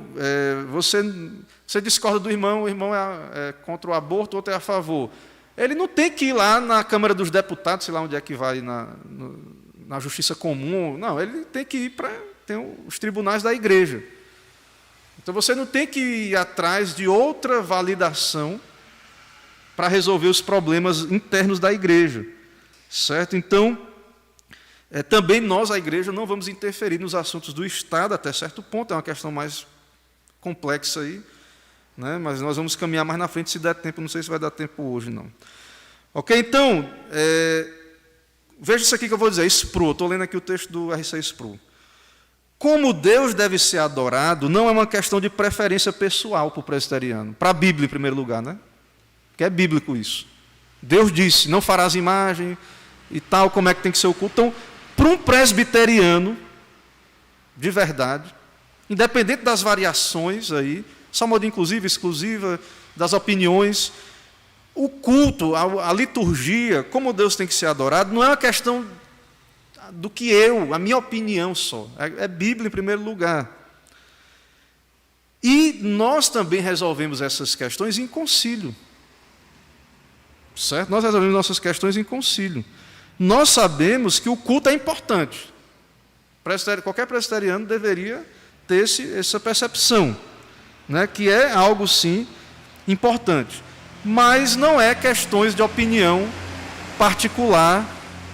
você discorda do irmão, o irmão é contra o aborto, o outro é a favor. Ele não tem que ir lá na Câmara dos Deputados, sei lá onde é que vai, na Justiça Comum. Não, ele tem que ir para os tribunais da igreja. Então, você não tem que ir atrás de outra validação para resolver os problemas internos da igreja. Certo? Então... também nós, a igreja, não vamos interferir nos assuntos do Estado até certo ponto, é uma questão mais complexa aí, né? Mas nós vamos caminhar mais na frente se der tempo, não sei se vai dar tempo hoje, não. Ok? Então, veja isso aqui que eu vou dizer, Sproul, estou lendo aqui o texto do R.C. Sproul. Como Deus deve ser adorado, não é uma questão de preferência pessoal para o presbiteriano, para a Bíblia em primeiro lugar, né? Porque é bíblico isso. Deus disse, não farás imagem e tal, como é que tem que ser o culto. Então, para um presbiteriano, de verdade, independente das variações aí, só modo inclusiva, exclusiva, das opiniões, o culto, a liturgia, como Deus tem que ser adorado, não é uma questão do que a minha opinião só, é Bíblia em primeiro lugar. E nós também resolvemos essas questões em concílio. Certo? Nós resolvemos nossas questões em concílio. Nós sabemos que o culto é importante. Qualquer presbiteriano deveria ter essa percepção, né, que é algo, sim, importante. Mas não é questões de opinião particular.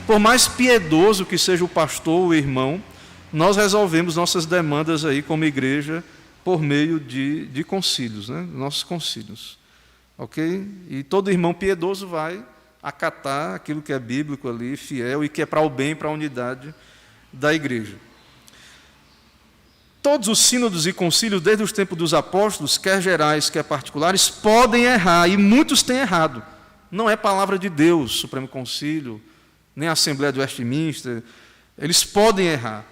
Por mais piedoso que seja o pastor, o irmão, nós resolvemos nossas demandas aí como igreja por meio de concílios, né, nossos concílios. Ok? E todo irmão piedoso vai acatar aquilo que é bíblico ali, fiel, e que é para o bem, para a unidade da igreja. Todos os sínodos e concílios, desde os tempos dos apóstolos, quer gerais, quer particulares, podem errar, e muitos têm errado. Não é palavra de Deus, Supremo Concílio, nem a Assembleia de Westminster, eles podem errar.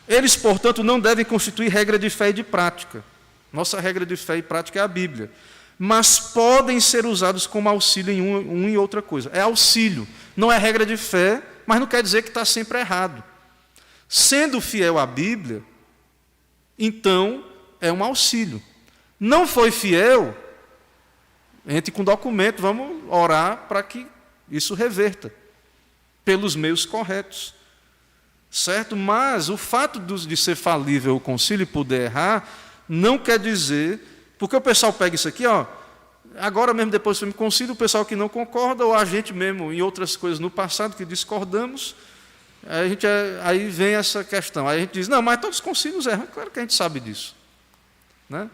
Eles, portanto, não devem constituir regra de fé e de prática. Nossa regra de fé e prática é a Bíblia. Mas podem ser usados como auxílio em uma e outra coisa. É auxílio, não é regra de fé, mas não quer dizer que está sempre errado. Sendo fiel à Bíblia, então é um auxílio. Não foi fiel, entre com documento, vamos orar para que isso reverta, pelos meios corretos. Certo? Mas o fato de ser falível o concílio e poder errar, não quer dizer Porque o pessoal pega isso aqui, ó, agora mesmo depois do concílio, o pessoal que não concorda, ou a gente mesmo em outras coisas no passado que discordamos, aí vem essa questão. Aí a gente diz, não, mas todos os concílios erram. Claro que a gente sabe disso. Né?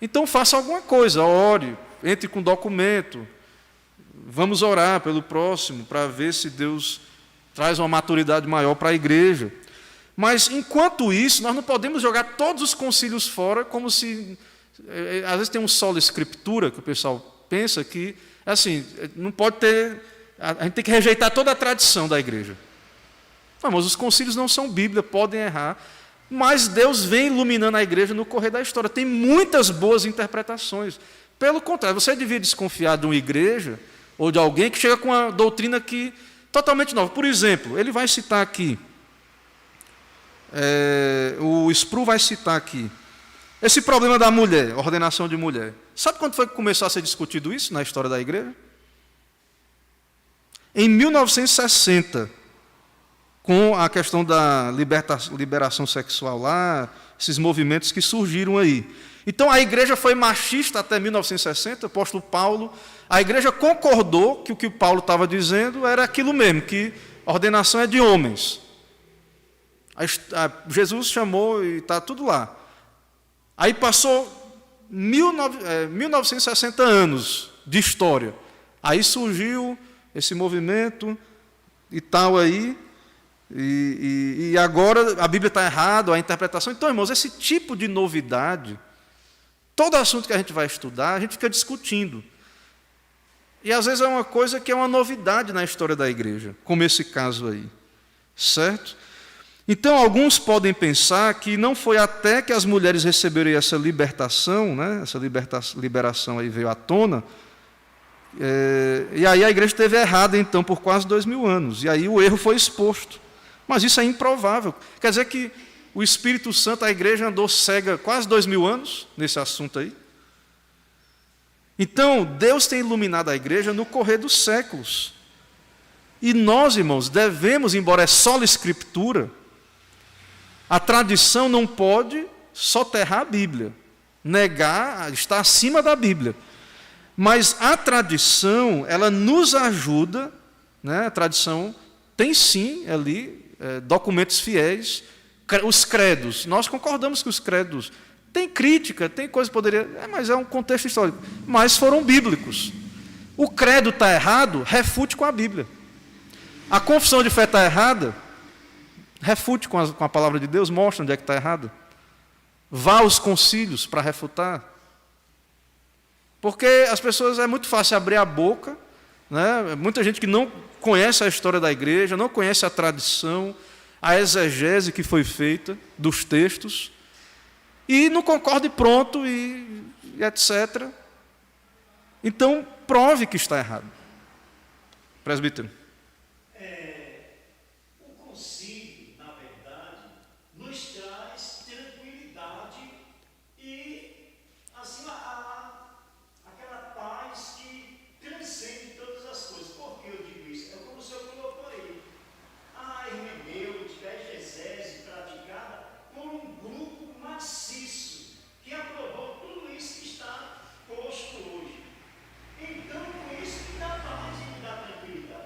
Então faça alguma coisa, ore, entre com documento, vamos orar pelo próximo, para ver se Deus traz uma maturidade maior para a igreja. Mas, enquanto isso, nós não podemos jogar todos os concílios fora, como se... Às vezes tem um solo escritura, que o pessoal pensa que, assim, não pode ter... A gente tem que rejeitar toda a tradição da igreja. Não, mas os concílios não são Bíblia, podem errar, mas Deus vem iluminando a igreja no correr da história. Tem muitas boas interpretações. Pelo contrário, você devia desconfiar de uma igreja ou de alguém que chega com uma doutrina que totalmente nova. Por exemplo, ele vai citar aqui, o Sproul vai citar aqui, esse problema da mulher, ordenação de mulher. Sabe quando foi que começou a ser discutido isso na história da igreja? Em 1960, com a questão da liberação sexual lá, esses movimentos que surgiram aí. Então, a igreja foi machista até 1960, o apóstolo Paulo, a igreja concordou que o que o Paulo estava dizendo era aquilo mesmo, que a ordenação é de homens. Jesus chamou e está tudo lá. Aí passou 1960 anos de história. Aí surgiu esse movimento e tal aí, e agora a Bíblia está errada, a interpretação. Então, irmãos, esse tipo de novidade, todo assunto que a gente vai estudar, a gente fica discutindo. E às vezes é uma coisa que é uma novidade na história da igreja, como esse caso aí. Certo? Então, alguns podem pensar que não foi até que as mulheres receberam essa libertação, né, essa liberação aí veio à tona, e aí a igreja esteve errada, então, por quase 2000 anos. E aí o erro foi exposto. Mas isso é improvável. Quer dizer que o Espírito Santo, a igreja andou cega quase 2000 anos nesse assunto aí. Então, Deus tem iluminado a igreja no correr dos séculos. E nós, irmãos, devemos, embora é sola escritura, a tradição não pode soterrar a Bíblia, negar, está acima da Bíblia. Mas a tradição, ela nos ajuda, né? A tradição tem sim ali documentos fiéis, os credos. Nós concordamos que os credos tem crítica, tem coisa que poderia... mas é um contexto histórico. Mas foram bíblicos. O credo está errado, refute com a Bíblia. A confissão de fé está errada, refute com a palavra de Deus, mostra onde é que está errado. Vá aos concílios para refutar. Porque as pessoas, é muito fácil abrir a boca, né? Muita gente que não conhece a história da igreja, não conhece a tradição, a exegese que foi feita dos textos, e não concorda e pronto, e etc. Então, prove que está errado. Presbítero. O concílio, na verdade, nos traz tranquilidade e, assim, aquela paz que transcende todas as coisas. Por que eu digo isso? É como o senhor colocou aí. A hermenêutica, a exegese praticada por um grupo maciço que aprovou tudo isso que está posto hoje. Então, com isso, me dá paz e me dá tranquilidade.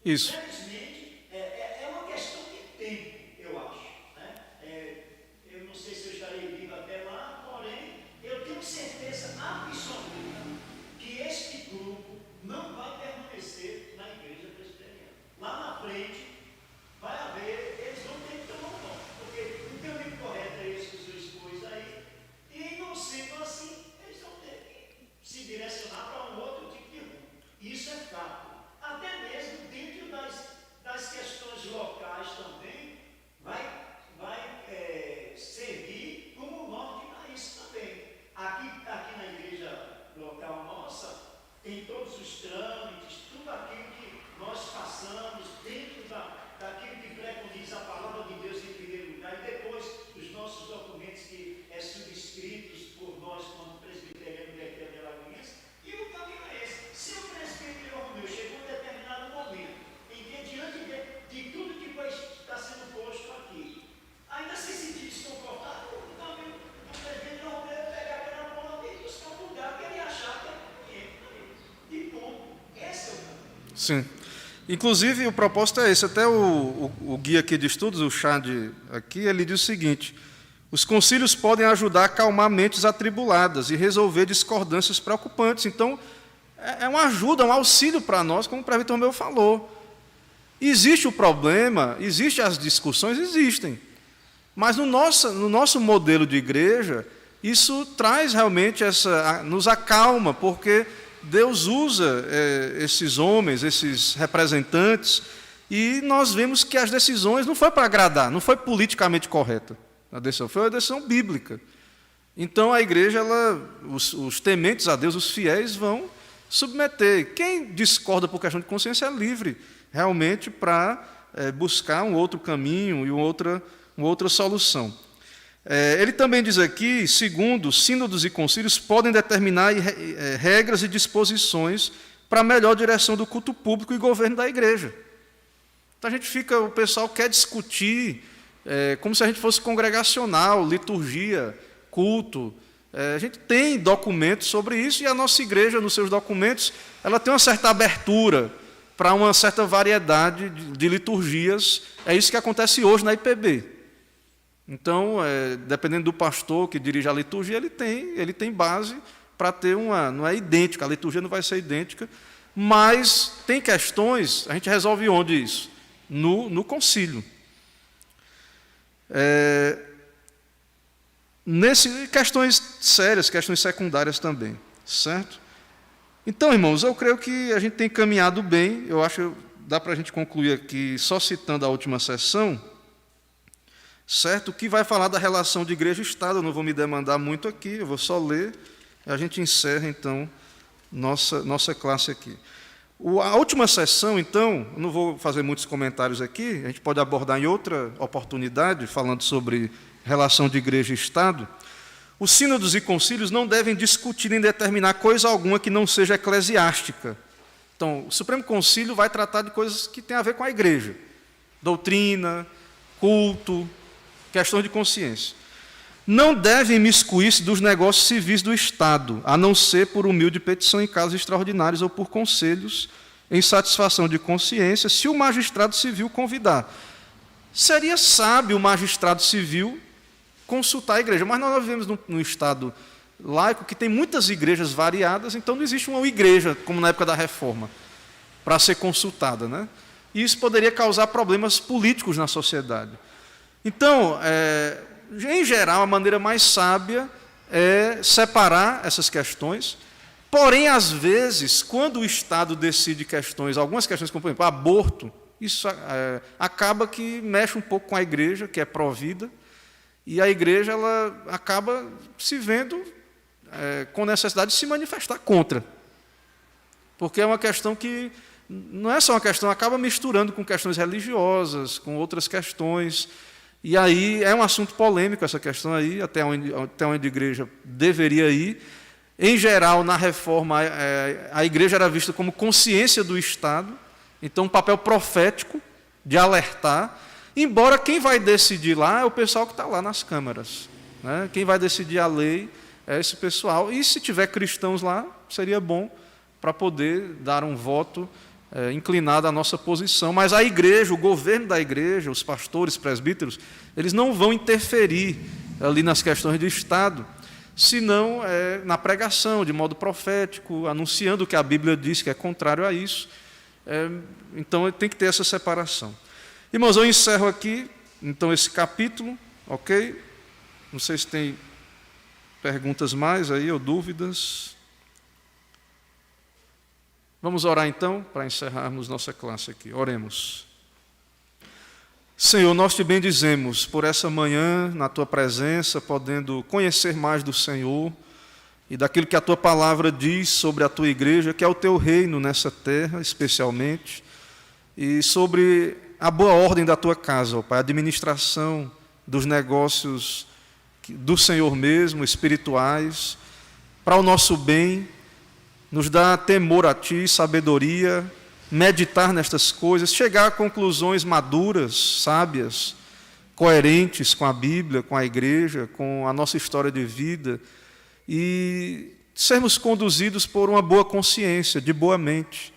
Isso. Infelizmente, é uma questão de tempo, eu acho. Né? Eu não sei se eu estarei vivo até lá, porém, eu tenho certeza absoluta que este grupo não vai permanecer na igreja presbiteriana. Lá na frente, vai haver, eles vão ter que tomar conta, porque o caminho correto é esse que o senhor expôs aí, e não sendo assim, eles vão ter que se direcionar para um outro tipo de rumo. Isso é fato. Até mesmo dentro das questões locais também, vai servir como norte para isso também. Aqui na igreja local nossa, tem todos os trâmites, tudo aquilo que nós passamos dentro daquilo que preconiza a palavra de Deus em primeiro lugar, e depois os nossos documentos que subscritos por nós como presbiteriano de Alagoinhas, e o caminho é esse. Se o presbítero Romeu chegou a um determinado momento em que, diante de tudo que está sendo posto aqui, ainda se sentir desconfortável, o caminho do presbítero Romeu é pegar pela mão e buscar um lugar que ele achar que é de ponto. Esse é o caminho. Sim. Inclusive, o propósito é esse. Até o guia aqui de estudos, o Chad, aqui, ele diz o seguinte: os concílios podem ajudar a acalmar mentes atribuladas e resolver discordâncias preocupantes. Então, é uma ajuda, um auxílio para nós, como o presbítero Romeu falou. Existe o problema, existem as discussões, existem. Mas no nosso modelo de igreja, isso traz realmente nos acalma, porque Deus usa esses homens, esses representantes, e nós vemos que as decisões não foi para agradar, não foi politicamente correta. A decisão foi uma decisão bíblica. Então a igreja, os tementes a Deus, os fiéis, vão submeter. Quem discorda por questão de consciência é livre, realmente, para buscar um outro caminho e uma outra solução. Ele também diz aqui, segundo, sínodos e concílios podem determinar regras e disposições para a melhor direção do culto público e governo da igreja. Então o pessoal quer discutir como se a gente fosse congregacional, liturgia, culto. A gente tem documentos sobre isso, e a nossa igreja, nos seus documentos, ela tem uma certa abertura para uma certa variedade de liturgias. É isso que acontece hoje na IPB. Então, dependendo do pastor que dirige a liturgia, ele tem base para ter não é idêntica, a liturgia não vai ser idêntica, mas tem questões, a gente resolve onde isso? No concílio. Questões sérias, questões secundárias também, certo? Então, irmãos, eu creio que a gente tem caminhado bem. Eu acho que dá para a gente concluir aqui só citando a última sessão, certo? Que vai falar da relação de igreja e Estado. Eu não vou me demandar muito aqui, eu vou só ler, e a gente encerra, então, nossa classe aqui. A última sessão, então, eu não vou fazer muitos comentários aqui, a gente pode abordar em outra oportunidade, falando sobre relação de igreja e Estado. Os sínodos e concílios não devem discutir nem determinar coisa alguma que não seja eclesiástica. Então, o Supremo Concílio vai tratar de coisas que têm a ver com a igreja. Doutrina, culto, questões de consciência. Não devem imiscuir-se dos negócios civis do Estado, a não ser por humilde petição em casos extraordinários ou por conselhos em satisfação de consciência, se o magistrado civil convidar. Seria sábio o magistrado civil consultar a igreja, mas nós vivemos num Estado laico que tem muitas igrejas variadas, então não existe uma igreja, como na época da Reforma, para ser consultada, né? E isso poderia causar problemas políticos na sociedade. Então, em geral, a maneira mais sábia é separar essas questões, porém, às vezes, quando o Estado decide algumas questões, como, por exemplo, aborto, isso acaba que mexe um pouco com a igreja, que é pró-vida, e a igreja ela acaba se vendo com necessidade de se manifestar contra. Porque é uma questão que não é só uma questão, acaba misturando com questões religiosas, com outras questões. E aí é um assunto polêmico essa questão aí, até onde a igreja deveria ir. Em geral, na reforma, a igreja era vista como consciência do Estado, então um papel profético de alertar, embora quem vai decidir lá é o pessoal que está lá nas câmaras, né? Quem vai decidir a lei é esse pessoal, e se tiver cristãos lá, seria bom para poder dar um voto inclinada à nossa posição. Mas a igreja, o governo da igreja, os pastores, presbíteros, eles não vão interferir ali nas questões de Estado, senão na pregação, de modo profético, anunciando o que a Bíblia diz que é contrário a isso. Então, tem que ter essa separação. Irmãos, eu encerro aqui, então, esse capítulo, ok? Não sei se tem perguntas mais aí ou dúvidas. Vamos orar, então, para encerrarmos nossa classe aqui. Oremos. Senhor, nós te bendizemos por essa manhã, na Tua presença, podendo conhecer mais do Senhor e daquilo que a Tua palavra diz sobre a Tua igreja, que é o Teu reino nessa terra, especialmente, e sobre a boa ordem da Tua casa, ó Pai, a administração dos negócios do Senhor mesmo, espirituais, para o nosso bem. Nos dá temor a Ti, sabedoria, meditar nestas coisas, chegar a conclusões maduras, sábias, coerentes com a Bíblia, com a igreja, com a nossa história de vida, e sermos conduzidos por uma boa consciência, de boa mente,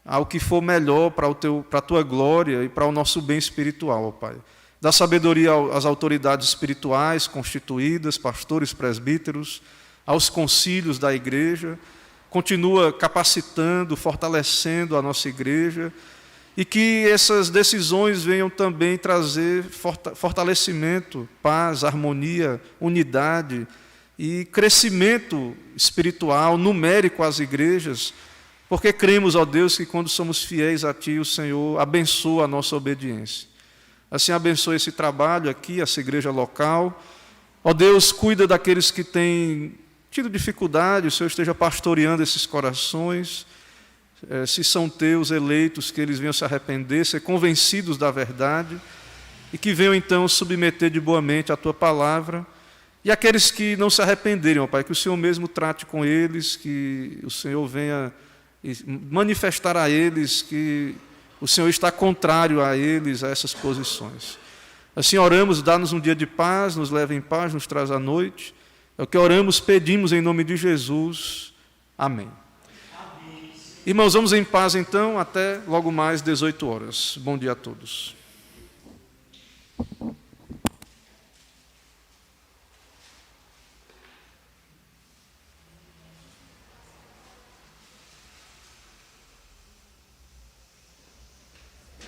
ao que for melhor para a Tua glória e para o nosso bem espiritual, ó Pai. Dá sabedoria às autoridades espirituais constituídas, pastores, presbíteros, aos concílios da igreja. Continua capacitando, fortalecendo a nossa igreja, e que essas decisões venham também trazer fortalecimento, paz, harmonia, unidade e crescimento espiritual, numérico às igrejas, porque cremos, ó Deus, que quando somos fiéis a Ti, o Senhor abençoa a nossa obediência. Assim, abençoa esse trabalho aqui, essa igreja local. Ó Deus, cuida daqueles que têm tido dificuldade, o Senhor esteja pastoreando esses corações, se são Teus eleitos, que eles venham se arrepender, ser convencidos da verdade, e que venham então submeter de boa mente a Tua palavra. E aqueles que não se arrependerem, ó Pai, que o Senhor mesmo trate com eles, que o Senhor venha manifestar a eles que o Senhor está contrário a eles, a essas posições. Assim oramos, dá-nos um dia de paz, nos leva em paz, nos traz a noite. É o que oramos, pedimos em nome de Jesus. Amém. Irmãos, vamos em paz então, até logo mais 18 horas. Bom dia a todos.